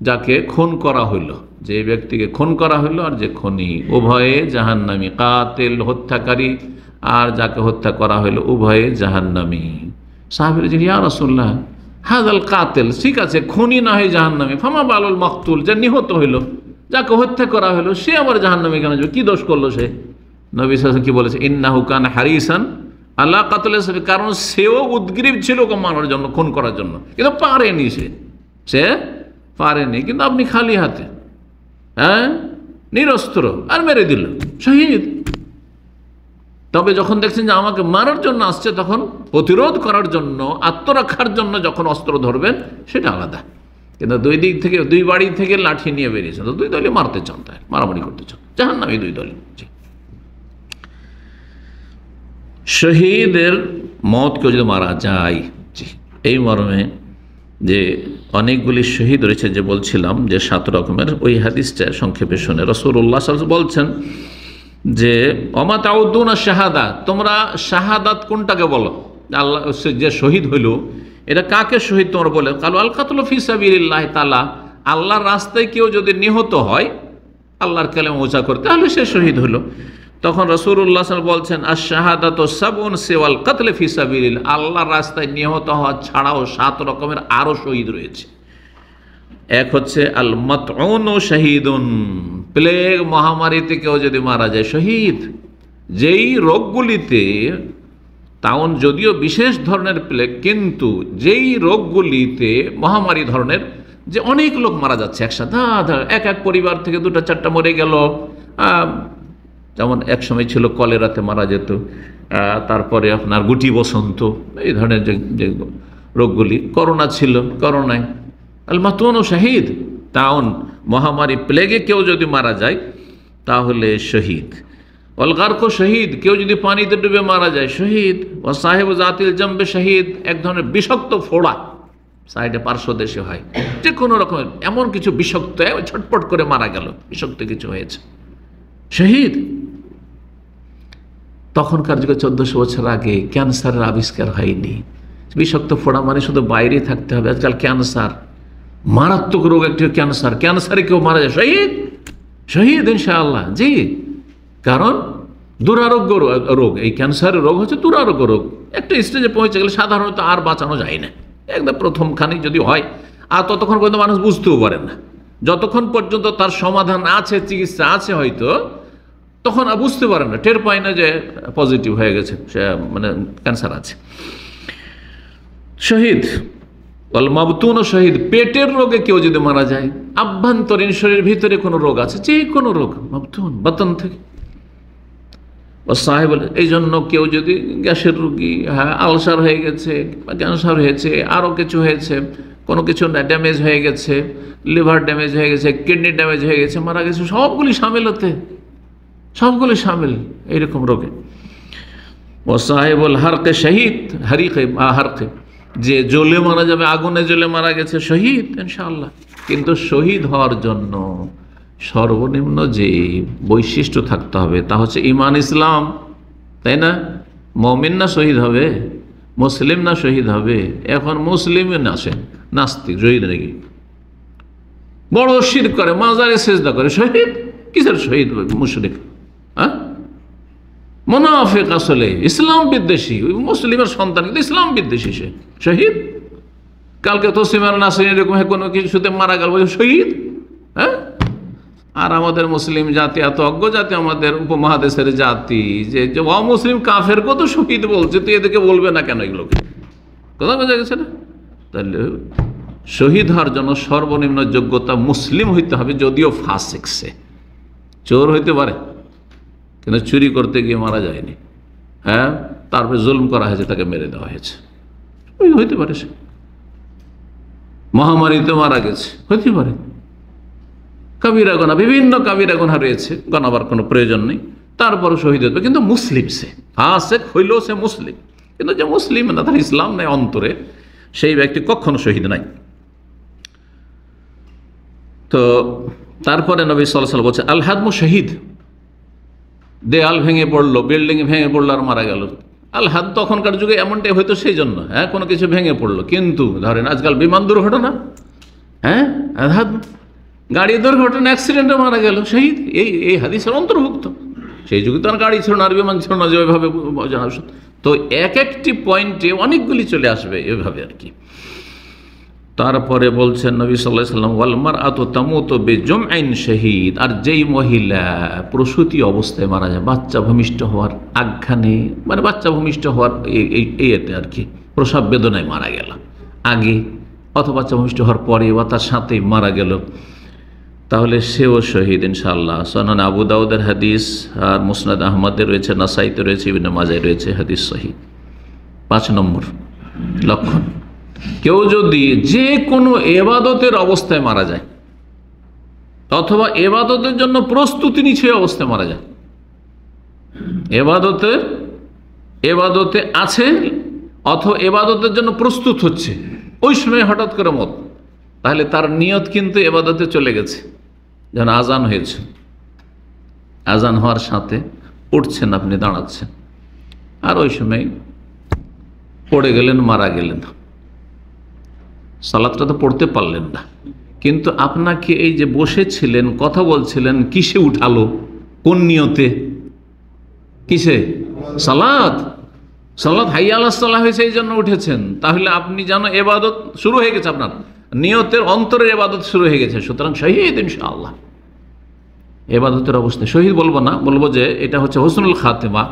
যাকে খুন করা হইল, যে ব্যক্তিকে খুন করা হইল আর যে খুনি, উভয়ে জাহান্নামী। কাতিল হত্যাকারী, আর যাকে হত্যা করা হইল, উভয়ে জাহান্নামী। সাহাবীরা যে ইয়া রাসূলুল্লাহ হাযাল কাতিল, ঠিক আছে খুনি না হয় জাহান্নামী, ফামা বালুল মাকতুল, যে নিহত হইল, যাকে হত্যা করা হইল, সে আবার জাহান্নামী কেন যাবে? কি দোষ করলো সে? নবী সাল্লাল্লাহু আলাইহি ওয়াসাল্লাম কি বলেছে? ইন্নাহু কানা হারিসান আল্লাহ কাতলে, কারণ সেও উদ্গ্রীব ছিল ওকে মারার জন্য, খুন করার জন্য, কিন্তু পারেনি, সে পারেনি। কিন্তু আপনি খালি হাতে, হ্যাঁ, নিরস্ত্র, আর মেরে দিল, শহীদ। তবে যখন দেখছেন যে আমাকে মারার জন্য আসছে, তখন প্রতিরোধ করার জন্য, আত্মরক্ষার জন্য যখন অস্ত্র ধরবেন, সেটা আলাদা। কিন্তু দুই দিক থেকে, দুই বাড়ি থেকে লাঠি নিয়ে বেরিয়েছেন, তো দুই দলই মারতে চান, তাই মারামারি করতে চান, জাহান্নামী দুই দলই। শহীদের মত কেউ যদি মারা যায়, এই মর্মে যে অনেকগুলি শহীদ রয়েছে, যে বলছিলাম যে 7 রকমের, ওই হাদিসটা সংক্ষেপে শুনে রাসূলুল্লাহ সাল্লাল্লাহু আলাইহি ওয়াসাল্লাম বলছেন যে ওমা তাউদ্দুনা শাহাদা, তোমরা শাহাদাত কোনটাকে বলো? আল্লাহ যে শহীদ হইল, এটা কাকে শহীদ তোমরা বলে? কালু আল কাতলু ফি সাবিলিল্লাহি তাআলা, আল্লাহর রাস্তায় কেউ যদি নিহত হয় আল্লাহর কালেমা উঁচা করতে, তাহলে সে শহীদ হলো। তখন রাসূলুল্লাহ সাল্লাল্লাহু আলাইহি ওয়াসাল্লাম বলছেন আশ-শাহাদাতু সাবউন সিওয়াল কাতল ফি সাবিলিল্লাহ, আল্লাহর রাস্তায় নিহত হওয়া ছাড়াও 7 রকমের আরো শহীদ রয়েছে। এক হচ্ছে আল মাতউনু শাহীদুন, প্লেগ মহামারীতে কেউ যদি মারা যায়, শহীদ। যেই রোগগুলিতে, তাউন যদিও বিশেষ ধরনের প্লেগ, কিন্তু যেই রোগগুলিতে মহামারী ধরনের, যে অনেক লোক মারা যাচ্ছে একসাথে, এক পরিবার থেকে 2-4টা মরে গেল, যেমন এক সময় ছিল কলেরাতে মারা যেত, তারপরে আপনার গুটি বসন্ত, এই ধরনের যে রোগগুলি, করোনা ছিল, করোনায় আল মাতুন ও শাহিদ, তাউন মহামারী প্লেগে কেউ যদি মারা যায় তাহলে শহীদ। অল গারক শহীদ, কেউ যদি পানিতে ডুবে মারা যায়, শহীদ। ও সাহেব জাতিল জম্বে শহীদ, এক ধরনের বিষাক্ত ফোড়া সাইডে পার্শ্বদেশে হয়, যে কোনো রকমের এমন কিছু বিষাক্ত, ছটপট করে মারা গেল, বিষাক্ত কিছু হয়েছে, শহীদ। তখনকার যুগে 1400 বছর আগে ক্যান্সারের আবিষ্কার হয়নি। বিষাক্ত ফোড়া মানে শুধু বাইরে থাকতে হবে, আজকাল ক্যান্সার, মারাত্মক রোগ একটি ক্যান্সার, ক্যান্সারে কেউ মারা যায়, শহীদ, শহীদ ইনশাআল্লাহ। জি, কারণ দুরারোগ্য রোগ, এই ক্যান্সারের রোগ হচ্ছে দুরারোগ্য রোগ, একটা স্টেজে পৌঁছে গেলে সাধারণত আর বাঁচানো যায় না, একদম প্রথমখানি যদি হয়, আর ততক্ষণ পর্যন্ত মানুষ বুঝতেও পারে না, যতক্ষণ পর্যন্ত তার সমাধান আছে, চিকিৎসা আছে হয়তো, তখন আর বুঝতে পারে না, টের পায় না যে পজিটিভ হয়ে গেছে, সে মানে ক্যান্সার আছে। শহীদ ওয়াল মাবতুন শহীদ, পেটের রোগে কেউ যদি মারা যায়, আভ্যন্তরীণ শরীরের ভিতরে কোনো রোগ আছে, যে কোনো রোগ, মাবতুন বাতন থেকে। ও সাহেব, এই জন্য কেউ যদি গ্যাসের রোগী, হ্যাঁ, আলসার হয়ে গেছে, ক্যান্সার হয়েছে, আরও কিছু হয়েছে, কোনো কিছু ড্যামেজ হয়ে গেছে, লিভার ড্যামেজ হয়ে গেছে, কিডনি ড্যামেজ হয়ে গেছে, মারা গেছে, সবগুলি সামিল হতে, সবগুলি সামিল এইরকম রোগে। ও সাহেবুল হারকে শহীদ, হারিকে হারকে, যে জ্বলে মারা যাবে, আগুনে জ্বলে মারা গেছে, শহীদ ইনশাআল্লাহ। কিন্তু শহীদ হওয়ার জন্য সর্বনিম্ন যে বৈশিষ্ট্য থাকতে হবে তা হচ্ছে ঈমান ইসলাম, তাই না? মুমিন না শহীদ হবে, মুসলিম না শহীদ হবে? এখন মুসলিম আসেন, নাস্তিক শহীদ নাকি, বড় শিরক করে, মাজারে সেজদা করে, শহীদ কিসের শহীদ? মুশরিক, হ্যাঁ, মুনাফিক, আসলে ইসলাম বিদ্বেষী, মুসলিমের সন্তান কিন্তু ইসলাম বিদ্বেষী, সে শহীদ। কালকে তসলিমার নাসরিন এরকম কোনো কিছুতে মারা গেল বলে শহীদ। হ্যাঁ, আর আমাদের মুসলিম জাতি এত অজ্ঞ জাতি, আমাদের উপমহাদেশের জাতি, যে অমুসলিম কাফের কত শহীদ বলছে, তো এদেরকে বলবে না কেন এগুলোকে? কথা বোঝা গেছে না? তাহলে শহীদ হওয়ার জন্য সর্বনিম্ন যোগ্যতা মুসলিম হইতে হবে, যদিও ফাসিক, সে চোর হইতে পারে কিন্তু চুরি করতে গিয়ে মারা যায়নি। হ্যাঁ, তারপরে জুলম করা হয়েছে, তাকে মেরে দেওয়া হয়েছে, হইতে পারে। সে মহামারীতে মারা গেছে, হইতে পারে। কাবিরা গুনাহ, বিভিন্ন কাবিরা গুনাহ রয়েছে, গণাবার কোনো প্রয়োজন নেই, তারপরও শহীদ হতে পারে। কিন্তু মুসলিম সে, ফাসিক হইলেও সে মুসলিম, কিন্তু যে মুসলিম না, তার ইসলাম নেই অন্তরে, সেই ব্যক্তি কখনো শহীদ নাই। তো তারপরে নবী সাল্লাল্লাহু আলাইহি ওয়াসাল্লাম বলছে আল হাদমু শহীদ, দেয়াল ভেঙে পড়লো, বিল্ডিং ভেঙে পড়লো আর মারা গেল। আল হাদ তখনকার যুগে এমনটাই হয়তো, সেই জন্য হ্যাঁ কোনো কিছু ভেঙে পড়লো। কিন্তু ধরেন আজকাল বিমান দুর্ঘটনা, হ্যাঁ আল হাদ, গাড়ি দুর্ঘটনা, অ্যাক্সিডেন্টে মারা গেল, শহীদ, এই হাদিসের অন্তর্ভুক্ত। সেই যুগে তো আর গাড়ি ছিল না, আর বিমান ছিল না যেভাবে জানা। তো এক একটি পয়েন্টে অনেকগুলি চলে আসবে এভাবে আর কি। তারপরে বলছেন নবী সাল্লাল্লাহু আলাইহি ওয়াসাল্লাম ওয়াল মারআতু তামুতু বিজুমইন শহীদ, আর যেই মহিলা প্রসূতি অবস্থায় মারা যায়, বাচ্চা ভূমিষ্ঠ হওয়ার আখ্যানে, মানে বাচ্চা ভূমিষ্ঠ হওয়ার এতে আর কি, প্রসব বেদনায় মারা গেল আগে, অথবা বাচ্চা ভূমিষ্ঠ হওয়ার পরে বা তার সাথেই মারা গেল, তাহলে সেও শহীদ ইনশাআল্লাহ। সুনান আবু দাউদের হাদিস, আর মুসনাদ আহমদের রয়েছে, নাসাইতে রয়েছে, ইবনে মাজায় রয়েছে, হাদিস সহিহ। 5 নম্বর লক্ষণ, কেউ যদি যে কোনো এবাদতের অবস্থায় মারা যায়, অথবা এবাদতের জন্য প্রস্তুতি নিচ্ছে অবস্থায় মারা যায়, এবাদতে আছে অথবা এবাদতের জন্য প্রস্তুত হচ্ছে, ওই সময় হঠাৎ করে মত, তাহলে তার নিয়ত কিন্তু এবাদতে চলে গেছে। যেন আজান হয়েছে, আজান হওয়ার সাথে উঠছেন, আপনি দাঁড়াচ্ছেন, আর ওই সময় পড়ে গেলেন, মারা গেলেন, সালাতটা তো পড়তে পারলেন না, কিন্তু আপনাকে এই যে বসেছিলেন, কথা বলছিলেন, কিসে উঠালো? কোন নিয়তে? কিসে? সালাত হাইয়া আলাস সালাহ হয়েছে, এই জন্য উঠেছেন। তাহলে আপনি জানো এবাদত শুরু হয়ে গেছে, আপনার নিয়তের অন্তরের এবাদত শুরু হয়ে গেছে। সুতরাং শহীদ ইনশাআল্লাহ। এবাদতের অবস্থায় শহীদ বলবো না, বলবো যে এটা হচ্ছে হুসনুল খাতেমা।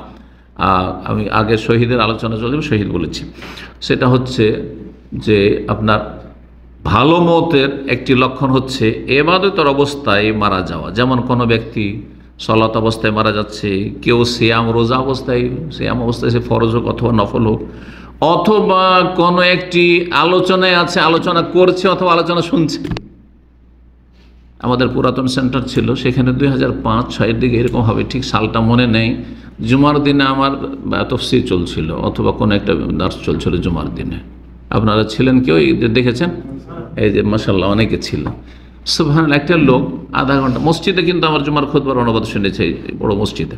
আমি আগে শহীদের আলোচনা চলবে, শহীদ বলেছি। সেটা হচ্ছে যে আপনার ভালো মতের একটি লক্ষণ হচ্ছে এবাদতের অবস্থায় মারা যাওয়া। যেমন কোনো ব্যক্তি সলাত অবস্থায় মারা যাচ্ছে, কেউ সিয়াম রোজা অবস্থায়, সিয়াম অবস্থায় সে ফরজ হোক অথবা নফল হোক, অথবা কোনো একটি আলোচনায় আছে, আলোচনা করছে অথবা আলোচনা শুনছে। আমাদের পুরাতন সেন্টার ছিল, সেখানে 2005-06 দিকে এরকম হবে, ঠিক সালটা মনে নেই। জুমার দিনে আমার তাফসীর চলছিল, অথবা কোনো একটা দার্স চলছিল জুমার দিনে। আপনারা ছিলেন কেউ, দেখেছেন? এই যে মাশাআল্লাহ অনেকে ছিল। সুবহানাল্লাহ, একটা লোক আধা ঘন্টা মসজিদে, কিন্তু আমার জুমার খুতবার অনুবাদ শুনেছে বড় মসজিদে।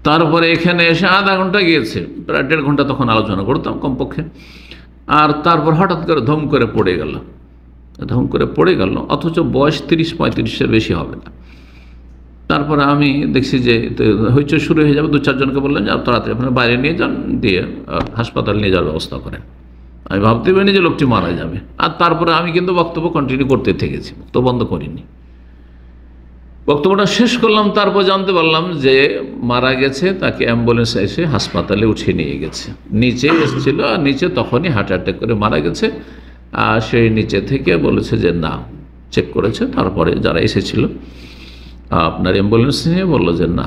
তারপরে এখানে এসে আধা ঘন্টা গিয়েছে, প্রায় 1.5 ঘন্টা তখন আলোচনা করতাম কমপক্ষে। আর তারপর হঠাৎ করে ধম করে পড়ে গেল, অথচ বয়স 30-35-এর বেশি হবে না। তারপরে আমি দেখছি যে হইচই শুরু হয়ে যাবে, 2-4 জনকে বললেন যে তাড়াতাড়ি আপনারা বাইরে নিয়ে যান, দিয়ে হাসপাতাল নিয়ে যাওয়ার ব্যবস্থা করেন। আমি ভাবতে পারিনি যে লোকটি মারা যাবে। আর তারপরে আমি কিন্তু বক্তব্য কন্টিনিউ করতে থেকেছি, বক্তব্য বন্ধ করিনি, বক্তব্যটা শেষ করলাম। তারপর জানতে পারলাম যে মারা গেছে, তাকে অ্যাম্বুলেন্স এসে হাসপাতালে উঠিয়ে নিয়ে গেছে। নিচে এসেছিল, আর নিচে তখনই হার্ট অ্যাটাক করে মারা গেছে। আর সেই নিচে থেকে বলেছে যে না, চেক করেছে। তারপরে যারা এসেছিল আপনার অ্যাম্বুলেন্স নিয়ে বললো যে না,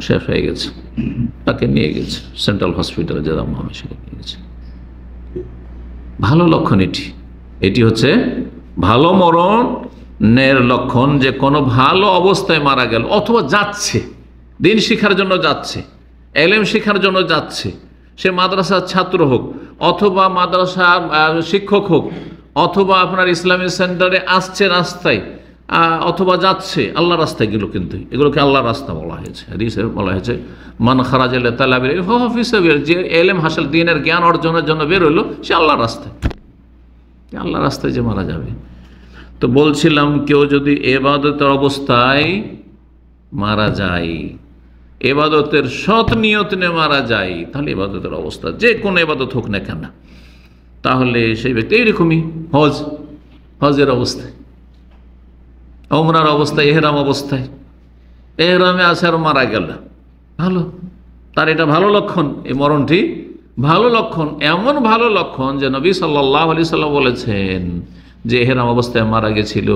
শেষ হয়ে গেছে, তাকে নিয়ে গেছে সেন্ট্রাল হসপিটালে, যারা মহামে সেখানে নিয়ে গেছে। ভালো লক্ষণ এটি হচ্ছে ভালো মরণের লক্ষণ, যে কোনো ভালো অবস্থায় মারা গেল, অথবা যাচ্ছে দিন শিক্ষার জন্য যাচ্ছে, এলেম শিক্ষার জন্য যাচ্ছে, সে মাদ্রাসার ছাত্র হোক, অথবা মাদ্রাসার শিক্ষক হোক, অথবা আপনার ইসলামী সেন্টারে আসছে রাস্তায়, অথবা যাচ্ছে আল্লাহ রাস্তায় গেল। কিন্তু এগুলোকে আল্লাহর রাস্তা বলা হয়েছে, হাদিসে বলা হয়েছে মান খারাজা লিতালাবিল ইলম ফাহুয়া ফি সাবিল, যে এলেম হাসিল, দ্বীনের জ্ঞান অর্জনের জন্য বের হলো, সে আল্লাহর রাস্তায় যে মারা যাবে। তো বলছিলাম, কেউ যদি এবাদতের অবস্থায় মারা যায়, এবাদতের সৎ নিয়ত নিয়ে মারা যায়, তাহলে এবাদতের অবস্থা যে কোনো এবাদত হোক না কেন, তাহলে সেই ব্যক্তি এইরকমই হজের অবস্থায়, ওমরার অবস্থায়, এহরাম অবস্থায়, এহরামে আছে আর মারা গেল, ভালো, তার এটা ভালো লক্ষণ, এই মরণটি ভালো লক্ষণ, এমন ভালো লক্ষণ যে নবী সাল্লাল্লাহু আলাইহি সাল্লাম বলেছেন যে এহরাম অবস্থায় মারা গেছিল,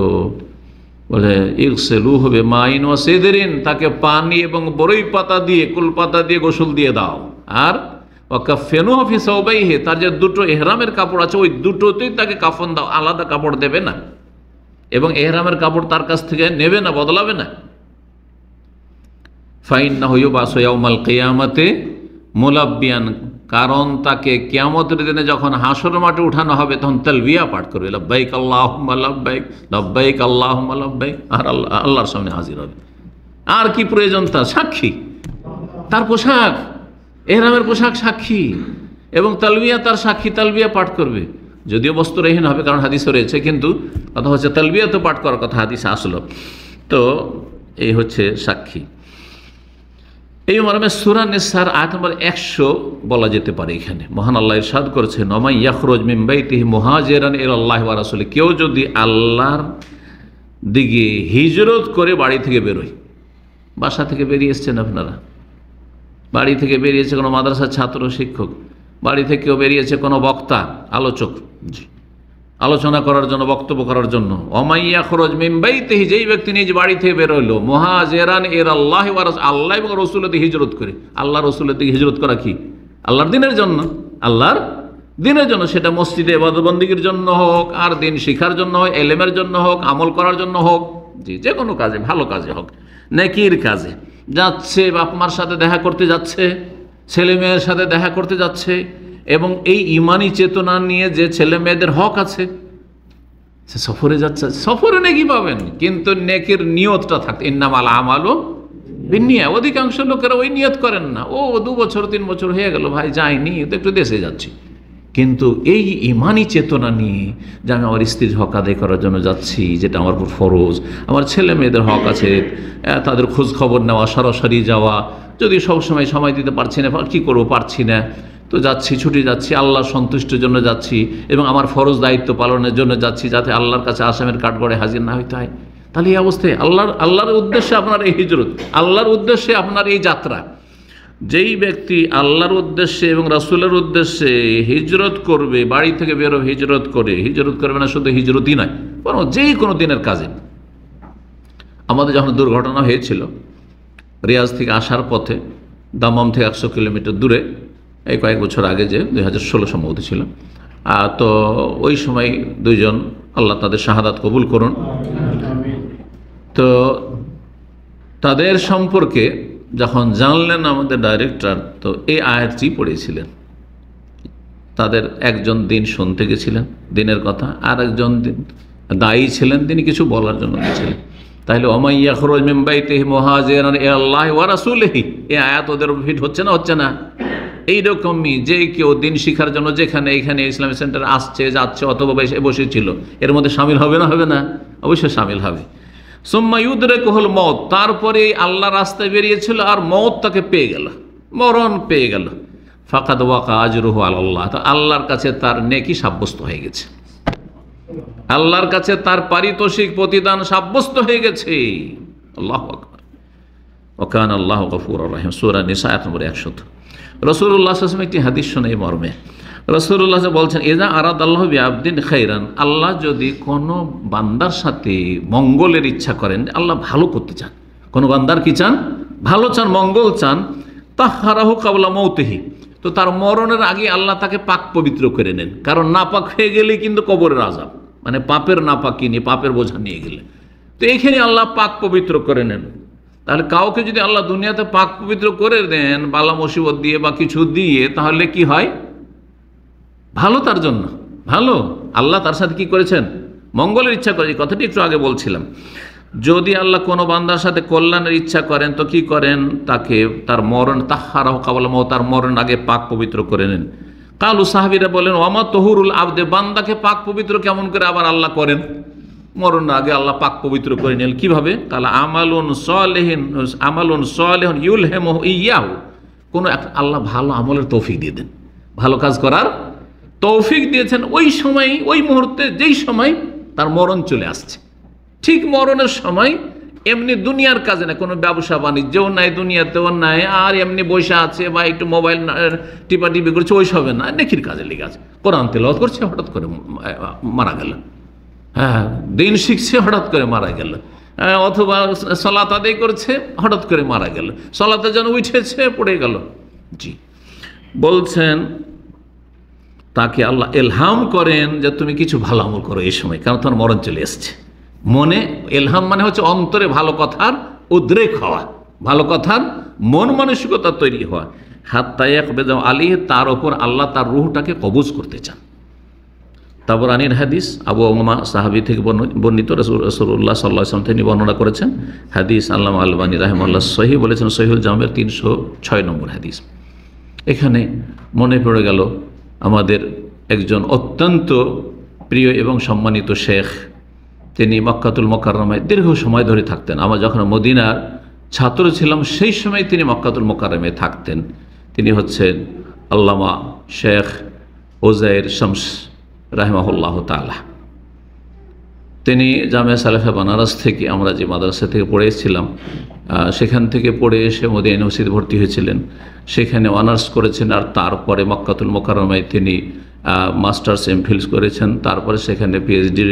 বলে ইগসেলু হবে মাইন ওয়া সিদরিন, তাকে পানি এবং বরই পাতা দিয়ে, কুল পাতা দিয়ে গোসল দিয়ে দাও, আর ওয়াকাফিনুহু ফি সাওবাইহি, তার যে দুটো এহরামের কাপড় আছে ওই দুটোতেই তাকে কাফন দাও, আলাদা কাপড় দেবে না, এবং এহরামের কাপড় তার কাছ থেকে নেবে না, বদলাবে না। ফাইন্নাহু ইউবাসু ইয়াউমাল কিয়ামাতে মুলাব্বিয়ান, কারণ তাকে কিয়ামতের দিনে যখন হাসর মাঠে উঠানো হবে তখন তালবিয়া পাঠ করবে, লাব্বাইক আল্লাহুম্মা লাব্বাইক, লাব্বাইক আল্লাহুম্মা লাব্বাইক, আর আল্লাহর সামনে হাজির হবে। আর কি প্রয়োজন তার? সাক্ষী, তার পোশাক, এহরামের পোশাক সাক্ষী, এবং তালবিয়া তার সাক্ষী, তালবিয়া পাঠ করবে, যদিও বস্ত্রহীন হবে কারণ হাদিসে রয়েছে, কিন্তু কথা হচ্ছে তালবিয়া তো পাঠ করার কথা হাদিসে আসলো। তো এই হচ্ছে সাক্ষী। এই মর্মে সূরা নিসার আয়াত নম্বর 100 বলা যেতে পারে। এখানে মহান আল্লাহ ইরশাদ করেছেন, ওয়া ইয়াখরুজ মিন বাইতিহি মুহাজিরান ইলাল্লাহি ওয়া রাসূলি, কেউ যদি আল্লাহর দিকে হিজরত করে বাড়ি থেকে বেরোয়, বাসা থেকে বেরিয়ে এসছেন আপনারা, বাড়ি থেকে বেরিয়েছে কোনো মাদ্রাসার ছাত্র শিক্ষক, বাড়ি থেকেও বেরিয়েছে কোনো বক্তা আলোচক, আলোচনা করার জন্য, বক্তব্য করার জন্য। ওমাইয়া খরচ মিন বাইতিহি, যেই ব্যক্তি নিজ বাড়ি থেকে বেরোইল, মুহাজিরান ইলাল্লাহি ওয়া রাসূল, আল্লাহ এবং রাসূলের দিকে হিজরত করে। আল্লাহ রাসূলের দিকে হিজরত করা কি? আল্লাহর দিনের জন্য, আল্লাহর দিনের জন্য, সেটা মসজিদে ইবাদত বন্দেগীর জন্য হোক, আর দিন শিখার জন্য হোক, ইলমের জন্য হোক, আমল করার জন্য হোক, যে কোনো কাজে, ভালো কাজে হোক, নেকির কাজে যাচ্ছে, বাপ মার সাথে দেখা করতে যাচ্ছে, ছেলে মেয়ের সাথে দেখা করতে যাচ্ছে, এবং এই ইমানি চেতনা নিয়ে যে ছেলে মেয়েদের হক আছে, সে সফরে যাচ্ছে, সফরে নেকি পাবেন, কিন্তু নেকির নিয়তটা থাকতে, ইন্নামাল আমালু বিন্নিয়াত। অধিকাংশ লোকেরা ওই নিয়ত করেন না, ও 2 বছর 3 বছর হয়ে গেল ভাই যাইনি, তো একটু দেশে যাচ্ছি, কিন্তু এই ইমানি চেতনা নিয়ে যে আমি আমার স্ত্রীর হক আদায় করার জন্য যাচ্ছি, যেটা আমার উপর ফরজ, আমার ছেলে মেয়েদের হক আছে, তাদের খোঁজ খবর নেওয়া, সরাসরি যাওয়া, যদি সবসময় সময় দিতে পারছি না, কী করবো, পারছি না, তো যাচ্ছি, ছুটি যাচ্ছি, আল্লাহর সন্তুষ্টির জন্য যাচ্ছি, এবং আমার ফরজ দায়িত্ব পালনের জন্য যাচ্ছি, যাতে আল্লাহর কাছে আসামের কাঠগড়ে হাজির না হইতে হয়। তাহলে এই অবস্থায় আল্লাহর উদ্দেশ্যে আপনার এই হিজরত, আল্লাহর উদ্দেশ্যে আপনার এই যাত্রা। যেই ব্যক্তি আল্লাহর উদ্দেশ্যে এবং রাসূলের উদ্দেশ্যে হিজরত করবে, বাড়ি থেকে বেরো হিজরত করবে না শুধু হিজরতই নয়, বরং যেই কোনো দিনের কাজে। আমাদের যখন দুর্ঘটনা হয়েছিল রিয়াজ থেকে আসার পথে, দামাম থেকে 100 কিলোমিটার দূরে, এই কয়েক বছর আগে, যে 2016 সম্ভবত ছিল, তো ওই সময় 2 জন, আল্লাহ তাদের শাহাদাত কবুল করুন, তো তাদের সম্পর্কে যখন জানলেন আমাদের ডাইরেক্টর, তো এই আয়াতটি পড়েছিলেন। তাদের একজন দিন শুনতে গেছিলেন দিনের কথা, আর একজন দায়ী ছিলেন, তিনি কিছু বলার জন্য গেছিলেন। তাহলে ওয়া ইয়াখরুজ মিন বাইতিহি মুহাজিরান ইলাল্লাহি ওয়া রাসূলিহি, এই আয়াত ওদের ফিট হচ্ছে না? হচ্ছে না। এইরকমই যে কেউ দিন শিখার জন্য যেখানে এখানে ইসলামিক সেন্টারে আসছে, যাচ্ছে, অথবা বসেছিল, এর মধ্যে শামিল হবে না? হবে না? অবশ্যই শামিল হবে। সুম্মা ইউদরিকুহুল মউত, তারপরে আল্লাহ রাস্তায় বেরিয়েছিল আর মউত তাকে পেয়ে গেল, মরণ পেয়ে গেল। ফাকাদ ওয়াকা আজরুহু আলাল্লাহ, তো আল্লাহর কাছে তার নেকি সাব্যস্ত হয়ে গেছে, আল্লাহর কাছে তার পারিতোষিক প্রতিদান সাব্যস্ত হয়ে গেছে। আল্লাহু আকবার। ওয়া কানা আল্লাহু গফুরুর রহিম, সূরা নিসা আয়াত নম্বর 100। রাসূলুল্লাহ সাল্লাল্লাহু আলাইহি ওয়াসাল্লাম একটি হাদিস শুনে এই মর্মে, রাসূলুল্লাহ বলছেন, ইযা আরাদাল্লাহু বিআবদিন খাইরান, আল্লাহ যদি কোনো বান্দার সাথে মঙ্গলের ইচ্ছা করেন, আল্লাহ ভালো করতে চান, কোনো বান্দার কি চান? ভালো চান, মঙ্গল চান। তাহহারাহু ক্বাবলা মাউতিহি, তো তার মরণের আগে আল্লাহ তাকে পাক পবিত্র করে নেন, কারণ নাপাক হয়ে গেলে কিন্তু কবরের আযাব, মানে পাপের নাপাকি নিয়ে, পাপের বোঝা নিয়ে গেলে, তো এইখানে আল্লাহ পাক পবিত্র করে নেন। তাহলে কাউকে যদি আল্লাহ দুনিয়াতে পাক পবিত্র করে দেন বালা মুসিবত দিয়ে বা কিছু দিয়ে, তাহলে কি হয়? ভালো, তার জন্য ভালো। আল্লাহ তার সাথে কি করেছেন? মঙ্গলের ইচ্ছা করে। এই কথাটি একটু আগে বলছিলাম। যদি আল্লাহ কোনো বান্দার সাথে কল্যাণের ইচ্ছা করেন, তো কি করেন? তাকে তার মরণ, তাহহারাহু ক্বাবলা মাউত, তার মরণ আগে পাক পবিত্র করে নেন। কালু, সাহাবীরা বলেন, ওয়ামা তহুরুল আবদে, বান্দাকে পাক পবিত্র কেমন করে আবার আল্লাহ করেন? মরণ আগে আল্লাহ পাক পবিত্র করে নিলেন, কিভাবে? কালা আমালুন সালিহুন ইউলহিমুহু ইয়াহু, কোনো আল্লাহ ভালো আমলের তৌফিক দিয়ে দেন, ভালো কাজ করার তৌফিক দিয়েছেন ওই সময়, ওই মুহূর্তে, যেই সময় তার মরণ চলে আসছে। ঠিক মরণের সময় এমনি দুনিয়ার কাজে না, কোনো ব্যবসা বাণিজ্যও নাই, দুনিয়াতেও নাই, আর এমনি বসে আছে বা একটু মোবাইল টিপাটিপি করছে, ওই সবে না, নেকির কাজে লেগে আছে, কোরআন তেলাওয়াত করছে, হঠাৎ করে মারা গেল। হ্যাঁ, দিন শিখছে, হঠাৎ করে মারা গেল। অথবা সালাত আদায় করছে, হঠাৎ করে মারা গেল, সালাতের জন্য উঠেছে, পড়ে গেল। জি, বলছেন তাকে আল্লাহ এলহাম করেন যে তুমি কিছু ভালো আমল করো এই সময়, কারণ তোমার মরণ চলে এসছে। মনে এলহাম মানে হচ্ছে অন্তরে ভালো কথার উদ্রেক হওয়া, ভালো কথার মন মানসিকতা তৈরি হওয়া। হাত্তায়াক বেদাও আলী, তার ওপর আল্লাহ তার রূহটাকে কবজ করতে চান। তাবরানির হাদিস, আবু উমামা সাহাবী থেকে বর্ণিত, রাসূলুল্লাহ সাল্লাল্লাহু আলাইহি ওয়াসাল্লাম তিনি বর্ণনা করেছেন। হাদিস আল্লামা আলবানী রাহিমাহুল্লাহ সহিহ বলেছেন, সহিহুল জামের 306 নম্বর হাদিস। এখানে মনে পড়ে গেল আমাদের একজন অত্যন্ত প্রিয় এবং সম্মানিত শেখ, তিনি মক্কাতুল মুকাররমায় দীর্ঘ সময় ধরে থাকতেন। আমরা যখন মদিনার ছাত্র ছিলাম সেই সময় তিনি মক্কাতুল মুকাররমায় থাকতেন। তিনি হচ্ছেন আল্লামা শেখ ওজাইর শামস রাহিমাহুল্লাহ তাআলা। তিনি জামিয়া সালেফা বানারস থেকে, আমরা যে মাদ্রাসা থেকে পড়েছিলাম সেখান থেকে পড়ে এসে মদিনা ইউনিভার্সিটিতে ভর্তি হয়েছিলেন, সেখানে অনার্স করেছেন। আর তারপরে মক্কাতুল মুকাররমায় তিনি মাস্টার্স এমফিল করেছেন। তারপরে সেখানে পিএইচডি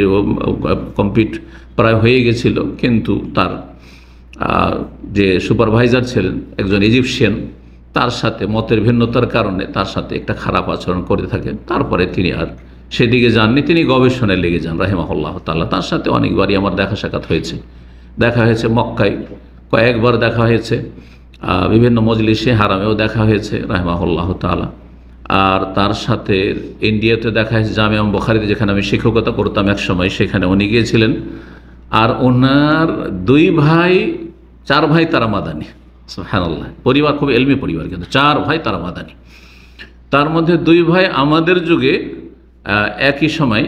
কমপ্লিট প্রায় হয়ে গেছিল, কিন্তু তার যে সুপারভাইজার ছিলেন একজন ইজিপশিয়ান, তার সাথে মতের ভিন্নতার কারণে তার সাথে একটা খারাপ আচরণ করে থাকেন। তারপরে তিনি আর সেদিকে যাননি, তিনি গবেষণায় লেগে যান রাহিমাহুল্লাহ তাআলা। তার সাথে অনেকবারই আমার দেখা সাক্ষাৎ হয়েছে, দেখা হয়েছে মক্কায় কয়েকবার দেখা হয়েছে, বিভিন্ন মজলিসে হারামেও দেখা হয়েছে রাহিমাহুল্লাহ তাআলা। আর তার সাথে ইন্ডিয়াতে দেখা হয়েছে জামিয়া বুখারীতে, যেখানে আমি শিক্ষকতা করতাম এক সময়, সেখানে উনি গিয়েছিলেন। আর ওনার 2 ভাই 4 ভাই তারা মাদানী, সুবহানাল্লাহ। পরিবার খুব এলমি পরিবার, কিন্তু 4 ভাই তারা মাদানী। তার মধ্যে 2 ভাই আমাদের যুগে একই সময়,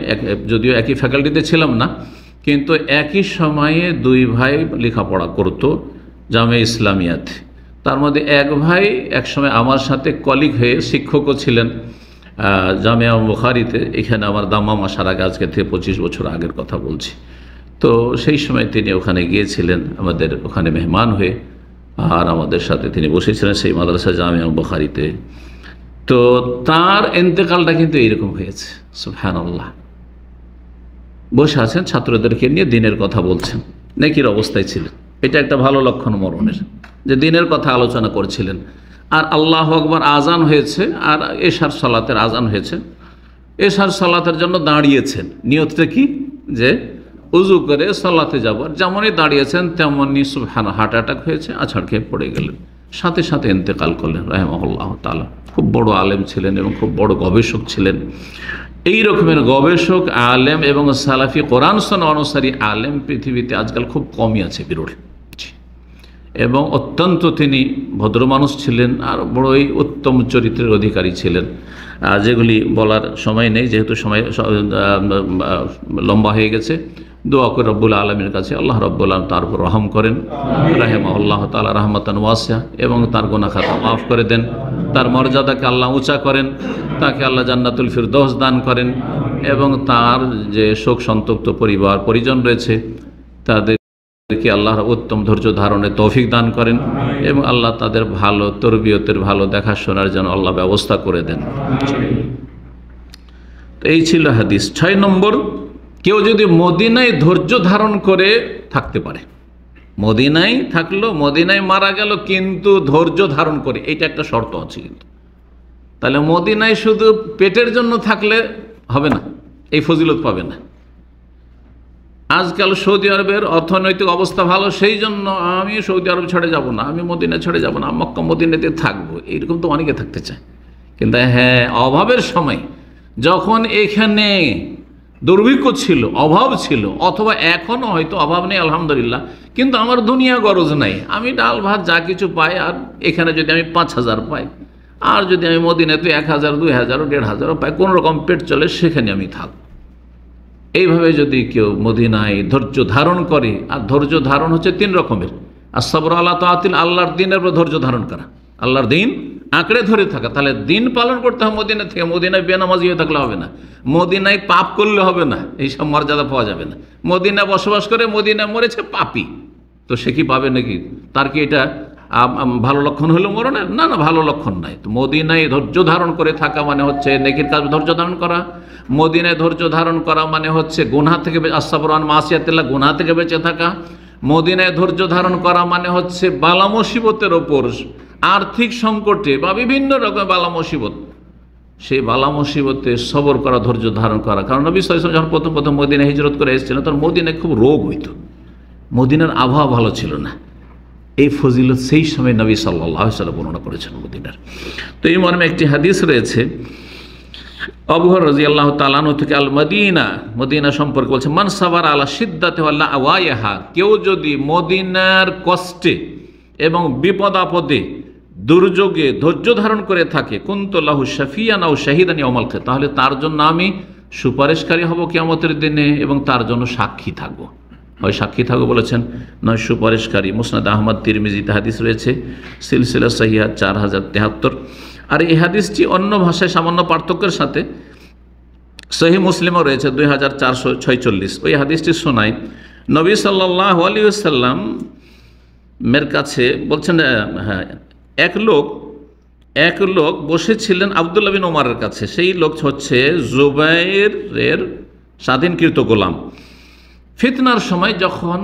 যদিও একই ফ্যাকাল্টিতে ছিলাম না, কিন্তু একই সময়ে 2 ভাই লেখাপড়া করতো জামিয়া ইসলামিয়াতে। তার মধ্যে এক ভাই একসময় আমার সাথে কলিগ হয়ে শিক্ষকও ছিলেন জামিয়া বুখারীতে। এখানে আমার দাম্মাম আসার আগে, আজকে থেকে 25 বছর আগের কথা বলছি। তো সেই সময় তিনি ওখানে গিয়েছিলেন আমাদের ওখানে মেহমান হয়ে, আর আমাদের সাথে তিনি বসেছিলেন সেই মাদ্রাসা জামিয়া বুখারীতে। তো তার ইন্তেকালটা কিন্তু এইরকম হয়েছে, সুবহানাল্লাহ। বসে আছেন ছাত্রদেরকে নিয়ে, দিনের কথা বলছেন, নেকির অবস্থায় ছিলেন। এটা একটা ভালো লক্ষণ মরণের, যে দিনের কথা আলোচনা করছিলেন। আর আল্লাহু আকবার আজান হয়েছে, আর এশার সালাতের আজান হয়েছে। এশার সালাতের জন্য দাঁড়িয়েছেন, নিয়তটা কি, যে উজু করে সালাতে যাব। যেমনই দাঁড়িয়েছেন তেমনই সুবহানাল্লাহ হার্ট অ্যাটাক হয়েছে, আছাড় খেয়ে পড়ে গেলেন, সাথে সাথে ইন্তেকাল করলেন রাহিমাহুল্লাহ তাআলা। খুব বড় আলেম ছিলেন এবং খুব বড় গবেষক ছিলেন। এই রকমের গবেষক, আলেম এবং সালাফি কোরআন সুন্নাহ অনুসারী আলেম পৃথিবীতে আজকাল খুব কমই আছে, বিরল। এবং অত্যন্ত তিনি ভদ্র মানুষ ছিলেন, আর বড়ই উত্তম চরিত্রের অধিকারী ছিলেন, যেগুলি বলার সময় নেই, যেহেতু সময় লম্বা হয়ে গেছে। দোয়া করে রব্বুল আলমীর কাছে আল্লাহ রব্বুল আলম তার উপর রহম করেন, রাহিমাহুল্লাহ তাআলা রাহমাতান ওয়াসিয়া, এবং তার গুনাহ খাতা মাফ করে দেন, তার মর্যাদাকে আল্লাহ উঁচা করেন, তাকে আল্লাহ জান্নাতুল ফিরদৌস দান করেন, এবং তার যে শোক সন্তপ্ত পরিবার পরিজন রয়েছে তাদেরকে আল্লাহর উত্তম ধৈর্য ধারণে তৌফিক দান করেন, এবং আল্লাহ তাদের ভালো তরবিয়তের, ভালো দেখাশোনার জন্য আল্লাহ ব্যবস্থা করে দেন। তো এই ছিল হাদিস। 6 নম্বর, কেউ যদি মদিনায় ধৈর্য ধারণ করে থাকতে পারে, মদিনায় থাকলো, মদিনায় মারা গেল, কিন্তু ধৈর্য ধারণ করে, এটা একটা শর্ত আছে কিন্তু। তাহলে মদিনায় শুধু পেটের জন্য থাকলে হবে না, এই ফজিলত পাবে না। আজকাল সৌদি আরবের অর্থনৈতিক অবস্থা ভালো, সেই জন্য আমি সৌদি আরব ছেড়ে যাব না, আমি মদিনা ছেড়ে যাব না, মক্কা মদিনাতে থাকবো, এইরকম তো অনেকে থাকতে চায়। কিন্তু হ্যাঁ, অভাবের সময়, যখন এখানে দুর্ভিক্ষ ছিল, অভাব ছিল, অথবা এখনও হয়তো অভাব নেই আলহামদুলিল্লাহ, কিন্তু আমার দুনিয়া গরজ নাই, আমি ডাল ভাত যা কিছু পাই, আর এখানে যদি আমি 5000 পাই, আর যদি আমি মদিনাতে 1000, 2000, 1500 পাই, কোনো রকম পেট চলে, সেখানে আমি থাকব। এইভাবে যদি কেউ মদিনায় ধৈর্য ধারণ করে, আর ধৈর্য ধারণ হচ্ছে 3 রকমের। আর সবর আল্লাহ তাআতিল, আল্লাহর দিনের উপর ধৈর্য ধারণ করা, আল্লাহর দিন আঁকড়ে ধরে থাকা। তাহলে দিন পালন করতে হবে মদিনা থেকে। মদিনায় বেনামাজি হয়ে থাকলে হবে না, মদিনায় পাপ করলে হবে না, এইসব মর্যাদা পাওয়া যাবে না। মদিনায় বসবাস করে মদিনায় মরেছে পাপী, তো সে কি পাবে নাকি? তার কি এটা ভালো লক্ষণ হলো মরণের? না, না, ভালো লক্ষণ নাই। তো মদিনায় ধৈর্য ধারণ করে থাকা মানে হচ্ছে নেকির কাজ ধৈর্য ধারণ করা। মদিনায় ধৈর্য ধারণ করা মানে হচ্ছে গুনাহ থেকে আস-সাবরু আন মাসিয়াতিল্লাহ, গুনাহ থেকে বেঁচে থাকা। মদিনায় ধৈর্য ধারণ করা মানে হচ্ছে বালা মুসিবতের ওপর, আর্থিক সংকটে বা বিভিন্ন রকমের বালা মুসিবত, সেই বালা মুসিবতে সবর করা, ধৈর্য ধারণ করা। কারণ নবী সাল্লাল্লাহু আলাইহি ওয়াসাল্লাম যখন প্রথম মদিনায় হিজরত করে এসেছিলেন তখন মদিনায় খুব রোগ হইত, মদিনার আবহাওয়া ভালো ছিল না। এই ফজিলত সেই সময় নবী সাল্লাল্লাহু আলাইহি ওয়াসাল্লাম বর্ণনা করেছেন মদিনার। তো এই মর্মে একটি হাদিস রয়েছে আবু হুরায়রা রাদিয়াল্লাহু তাআলা আনহু থেকে, আল মদিনা, মদিনা সম্পর্কে বলছে, মান সাবারা আলা শিদ্দাতি ওয়া লাওয়াইহা, কেউ যদি মদিনার কষ্টে এবং বিপদ আপদে দুর্যোগে ধৈর্য ধারণ করে থাকে, কুনতু লাহু শাফিয়ান আও শাহিদান ইয়াউমাল কিয়ামাহ, তাহলে তার জন্য আমি সুপারিশকারী হব কিয়ামতের দিনে এবং তার জন্য সাক্ষী থাকব। হয় সাক্ষী থাকবো বলেছেন, নয় সুপারিশকারী। মুসনাদ আহমদ, তিরমিজিতে হাদিস রয়েছে, সিলসিলা সহিহা 4073। আর এই হাদিসটি অন্য ভাষায় সামান্য পার্থক্যের সাথে সহিহ মুসলিমও রয়েছে 2446। ওই হাদিসটি শোনায়, নবী সাল্লাল্লাহু আলাইহি ওয়াসাল্লাম মের কাছে বলছেন, হ্যাঁ, এক লোক বসেছিলেন আব্দুল্লাহ বিন ওমরের কাছে। সেই লোক হচ্ছে জুবাইরের স্বাধীনকৃত গোলাম। ফিতনার সময় যখন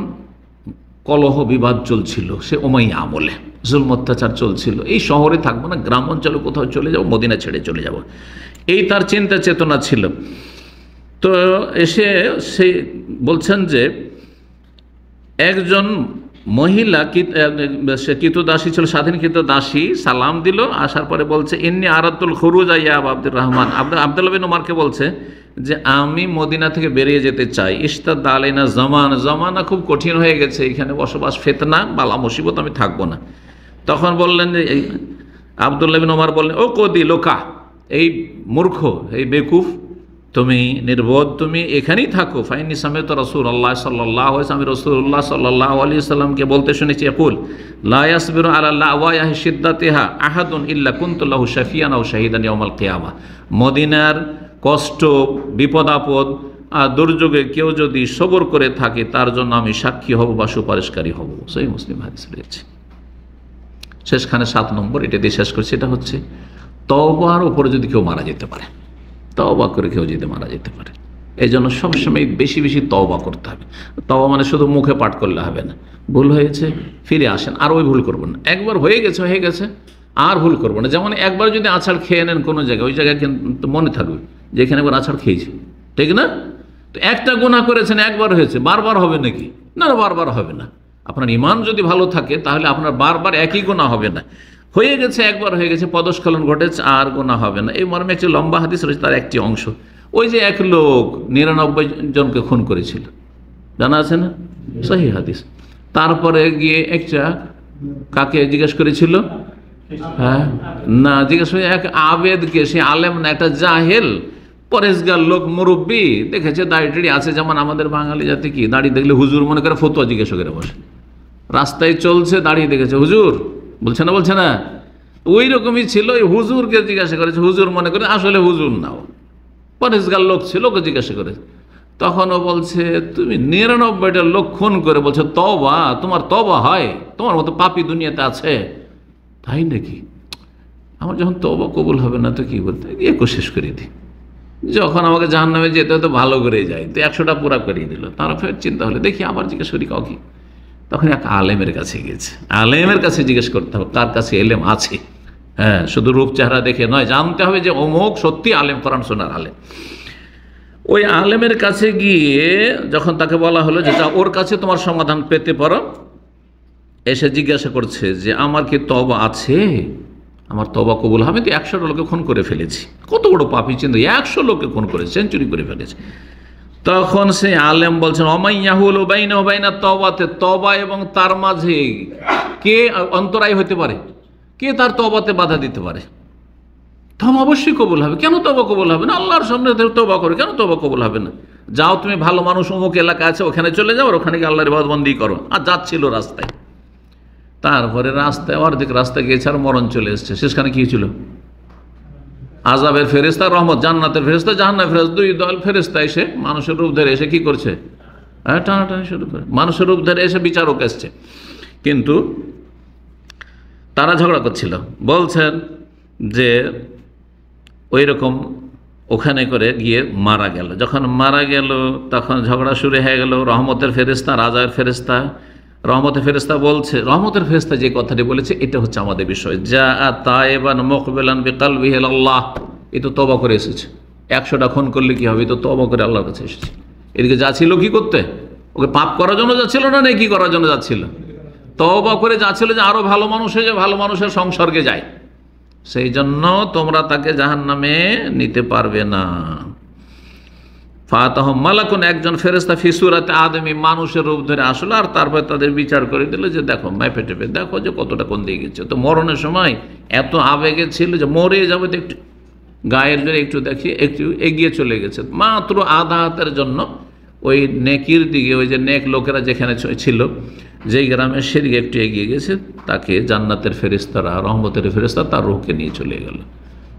কলহ বিবাদ চলছিল, সে উমাইয়া আমলে জুলম অত্যাচার চলছিল, এই শহরে থাকবো না, গ্রাম অঞ্চলে কোথাও চলে যাব, মদিনা ছেড়ে চলে যাব, এই তার চিন্তা চেতনা ছিল। তো এসে সে বলছেন যে একজন মহিলা, সে কৃতদাসী ছিল, স্বাধীনকৃত দাসী, সালাম দিল, আসার পরে বলছে, ইন্নী আরাদতুল খুরুজা ইয়া আবা আব্দুর রহমান, আব্দুল্লাহ বিন ওমরকে বলছে যে আমি মদিনা থেকে বেরিয়ে যেতে চাই। ইশতাদ্দা আলাইনা জামানা খুব কঠিন হয়ে গেছে, এখানে বসবাস, ফিতনা, বালা মুসিবত, আমি থাকবো না। তখন বললেন যে, আব্দুল্লাহ বিন ওমর বললেন, ও কদি লোকা, এই মূর্খ, এই বেকুফ, তুমি নির্বোধ, তুমি এখানেই থাকো। ফাইনি সামিত রাসূলুল্লাহ সাল্লাল্লাহু আলাইহি ওয়াসাল্লাম, আমি রাসূলুল্লাহ সাল্লাল্লাহু আলাইহি ওয়াসাল্লামকে বলতে শুনেছি, ইয়াকুল লা ইয়াসবিরু আলা লাওয়াইহি শিদ্দাতিহা আহাদুন ইল্লা কুনতু লাহু শাফিয়ান আও শাহিদান ইয়াউমাল কিয়ামাহ। মদিনার কষ্ট, বিপদ আপদ আর দুর্যোগে কেউ যদি সবর করে থাকে, তার জন্য আমি সাক্ষী হব বা সুপারিশকারী হব। সহিহ মুসলিম হাদিস রয়েছে। শেষখানে 7 নম্বর, এটা দিয়ে শেষ করছি, এটা হচ্ছে তওবার উপরে যদি কেউ মারা যেতে পারে, তওবা করে কেউ যদি মারা যেতে পারে, এই জন্য সবসময় বেশি বেশি তওবা করতে হবে। তওবা মানে শুধু মুখে পাঠ করলে হবে না, ভুল হয়েছে ফিরে আসেন, আর ওই ভুল করবেন না। একবার হয়ে গেছে, আর ভুল করবো না। যেমন একবার যদি আছাড় খেয়ে নেন কোনো জায়গায়, ওই জায়গায় কিন্তু মনে থাকবে যে এখানে একবার আছাড় খেয়েছি, ঠিক না? তো একটা গুনাহ করেছেন, একবার হয়েছে, বারবার হবে নাকি? না, বারবার হবে না। আপনার ঈমান যদি ভালো থাকে তাহলে আপনার বারবার একই গুনাহ হবে না। হয়ে গেছে, একবার হয়ে গেছে, পদস্খলন ঘটেছে, আর গুনাহ হবে না। এই মর্মে একটি লম্বা হাদিস রয়েছে, তার একটি অংশ। ওই যে এক লোক 99 জনকে খুন করেছিল, জানা আছে না? সহিহ হাদিস। তারপরে গিয়ে একটা কাকে জিজ্ঞেস করেছিল? হ্যাঁ, না, জিজ্ঞেস করে এক আবেদকে, সে আলেম না, একটা জাহেল পরেশগার লোক, মুরব্বী, দেখেছে দাড়ি টাড়ি আছে, যেমন আমাদের বাঙালি জাতি কি দাড়ি দেখলে হুজুর মনে করে ফতোয়া জিজ্ঞেস করে বসে। রাস্তায় চলছে, দাঁড়িয়ে দেখেছে, হুজুর বলছে না, ওই রকমই ছিল। ওই হুজুরকে জিজ্ঞাসা করেছে, হুজুর মনে করে, আসলে হুজুর নাও, পরেশগার লোক ছিল, ওকে জিজ্ঞাসা করেছে। তখন ও বলছে, তুমি 99টা লোক খুন করে বলছো তওবা, তোমার তওবা হয়? তোমার মতো পাপী দুনিয়াতে আছে? তাই নাকি? আমার যখন তওবা কবুল হবে না তো কি বলতে, একে শেষ করে দিই। যখন আমাকে জাহান্নামে যেতে হতো ভালো করে যাই, তো 100টা পুরা করিয়ে দিল। তারা ফের চিন্তা হলে, দেখি আবার জিজ্ঞেস করি কাউকে। তখন এক আলেমের কাছে গেছে, আলেমের কাছে জিজ্ঞেস করতে হবে কার কাছে এলেম আছে। হ্যাঁ, শুধু রূপ চেহারা দেখে নয়, জানতে হবে যে অমুক সত্যি আলেম, কোরআন শোনার আলেম। ওই আলেমের কাছে গিয়ে যখন তাকে বলা হলো যে ওর কাছে তোমার সমাধান পেতে পারো, এসে জিজ্ঞাসা করছে যে আমার কি তওবা আছে, আমার তওবা কবুল হবে? তো 100টা লোকে খুন করে ফেলেছি, কত বড় পাপী চিন্তা, 100 লোককে খুন করে, সেঞ্চুরি করে ফেলেছে। তখন সে আলেম বলছেন, অমাইয়াহুল বাইনা ওয়া বাইনা তওবাতে, তওবা এবং তার মাঝে কে অন্তরায় হতে পারে, কে তার তওবাতে বাধা দিতে পারে? তওবা অবশ্যই কবুল হবে। কেন তওবা কবুল হবে না? আল্লাহর সামনে তওবা করে, কেন তওবা কবুল হবে না? যাও, তুমি ভালো মানুষ, অমুক এলাকা আছে, ওখানে চলে যাও, আর ওখানে গিয়ে আল্লাহর ইবাদত বন্দেগী করো। আর যাচ্ছিল রাস্তায়, তারপরে রাস্তায় অর্ধেক রাস্তায় গিয়েছে আর মরণ চলে এসছে। শেষখানে কি ছিল? আযাবের ফেরেশতা, রহমত, জান্নাতের ফেরেশতা, জাহান্নামের ফেরেশতা, দুই দল ফেরেশতা এসে মানুষের রূপ ধরে এসে কি করছে? টানাটানি শুরু করে। মানুষের রূপ ধরে এসে বিচারক এসছে, কিন্তু তারা ঝগড়া করছিল। বলছেন যে ওই রকম ওখানে করে গিয়ে মারা গেল। যখন মারা গেল তখন ঝগড়া শুরু হয়ে গেল। রহমতের ফেরেশতা, রাজার ফেরেশতা, রহমতের ফেরেশতা বলছে, রহমতের ফেরেশতা যে কথাটি বলেছে এটা হচ্ছে আমাদের বিষয়, যা তায়েবান মুকবিলান বিকলবিহি ইলাল্লাহ, এ তো তওবা করে এসেছে। 100টা খুন করলে কি হবে? এ তো তওবা করে আল্লাহর কাছে এসেছে। এদিকে যাচ্ছিল কি করতে? ওকে পাপ করার জন্য যাচ্ছিল না নেকি করার জন্য যাচ্ছিল? তওবা করে যাচ্ছিল যে আরো ভালো মানুষ হয়ে যায়, ভালো মানুষের সংসর্গে যায়। সেই জন্য তোমরা তাকে জাহান্নামে নিতে পারবে না। ফাতাহুম মালাকুন, একজন ফেরেশতা, ফি সূরাতে আদমি, মানুষের রূপ ধরে আসলো, আর তারপর তাদের বিচার করে দিল যে দেখো মাপে টেপে দেখো যে কতটা কোন দিকে গেছে। তো মরণের সময় এত আবেগে ছিল যে মরে যাবে, তো একটু গায়ের জোরে একটু দেখি একটু এগিয়ে চলে গেছে, মাত্র আধা হাতের জন্য ওই নেকির দিকে, ওই যে নেক লোকেরা যেখানে ছিল, যেই গ্রামের সেদিকে একটু এগিয়ে গেছে, তাকে জান্নাতের ফেরেশতারা, রহমতের ফেরেশতা তার রূহকে নিয়ে চলে গেল।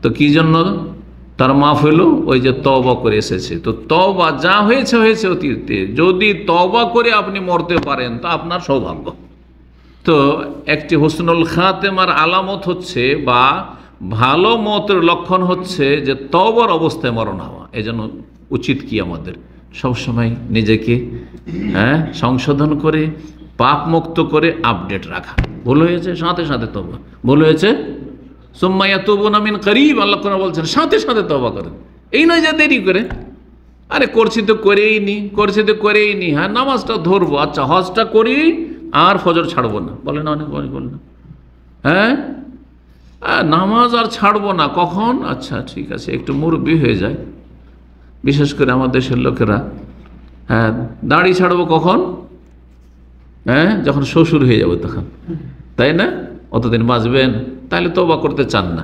তো কি জন্য তার মাফ হলো? ওই যে তওবা করে এসেছে। তো তওবা যা হয়েছে হয়েছে অতীতে, যদি তওবা করে আপনি মরতে পারেন তো আপনার সৌভাগ্য। তো একটি হুসনুল খাতেমার আলামত হচ্ছে, বা ভালো মতের লক্ষণ হচ্ছে যে তওবার অবস্থায় মরণ হওয়া। এজন্য উচিত কি আমাদের সবসময় নিজেকে সংশোধন করে, পাপ মুক্ত করে আপডেট রাখা। ভুল হয়েছে সাথে সাথে তওবা, ভুল হয়েছে সুম্মা ইয়াতুবুনা মিন করিব, আল্লাহ কোরআনে বলছেন সাথে সাথে তওবা করেন। এই নয় যে দেরি করে, আরে করছি তো করেই নি, করছি তো করেই নি, হ্যাঁ নামাজটা ধরবো, আচ্ছা হজটা করি আর ফজর ছাড়বো না, বলে না অনেক বলে না, হ্যাঁ নামাজ আর ছাড়বো না, কখন? আচ্ছা ঠিক আছে, একটু মুরব্বি হয়ে যায়, বিশেষ করে আমার দেশের লোকেরা। হ্যাঁ দাড়ি ছাড়বো কখন? যখন শ্বশুর হয়ে যাবো তখন, তাই না? অতদিন বাঁচবেন, তাহলে তওবা করতে চান না।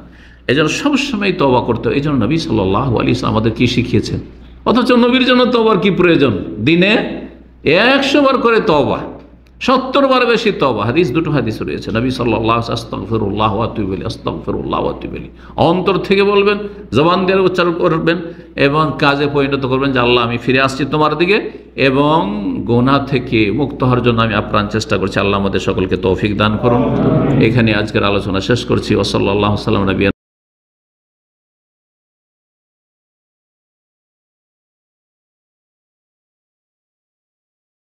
এই জন্য সবসময় তওবা করতে হবে। এই জন্য নবী সাল্লাল্লাহু আলাইহি ওয়াসাল্লাম আমাদের কি শিখিয়েছেন? অথচ নবীর জন্য তওবার কি প্রয়োজন? দিনে 100 বার করে তওবা, 70 বার বেশি তওবা। হাদিস, দুটো হাদিস রয়েছে। নবী সাল্লাল্লাহু আলাইহি ওয়াসাল্লাম আস্তাগফিরুল্লাহ ওয়া আতুবু ইলাইহি, আস্তাগফিরুল্লাহ ওয়া আতুবু ইলাইহি, অন্তর থেকে বলবেন, জবান দিয়ে উচ্চারণ করবেন এবং কাজে পরিণত করবেন যে আল্লাহ আমি ফিরে আসছি তোমার দিকে এবং গুনাহ থেকে মুক্ত হওয়ার জন্য আমি আপ্রাণ চেষ্টা করছি। আল্লাহ আমাদের সকলকে তৌফিক দান করুন। এখানে আজকের আলোচনা শেষ করছি। ওয়া সাল্লাল্লাহু আলা নবিয়্যিনা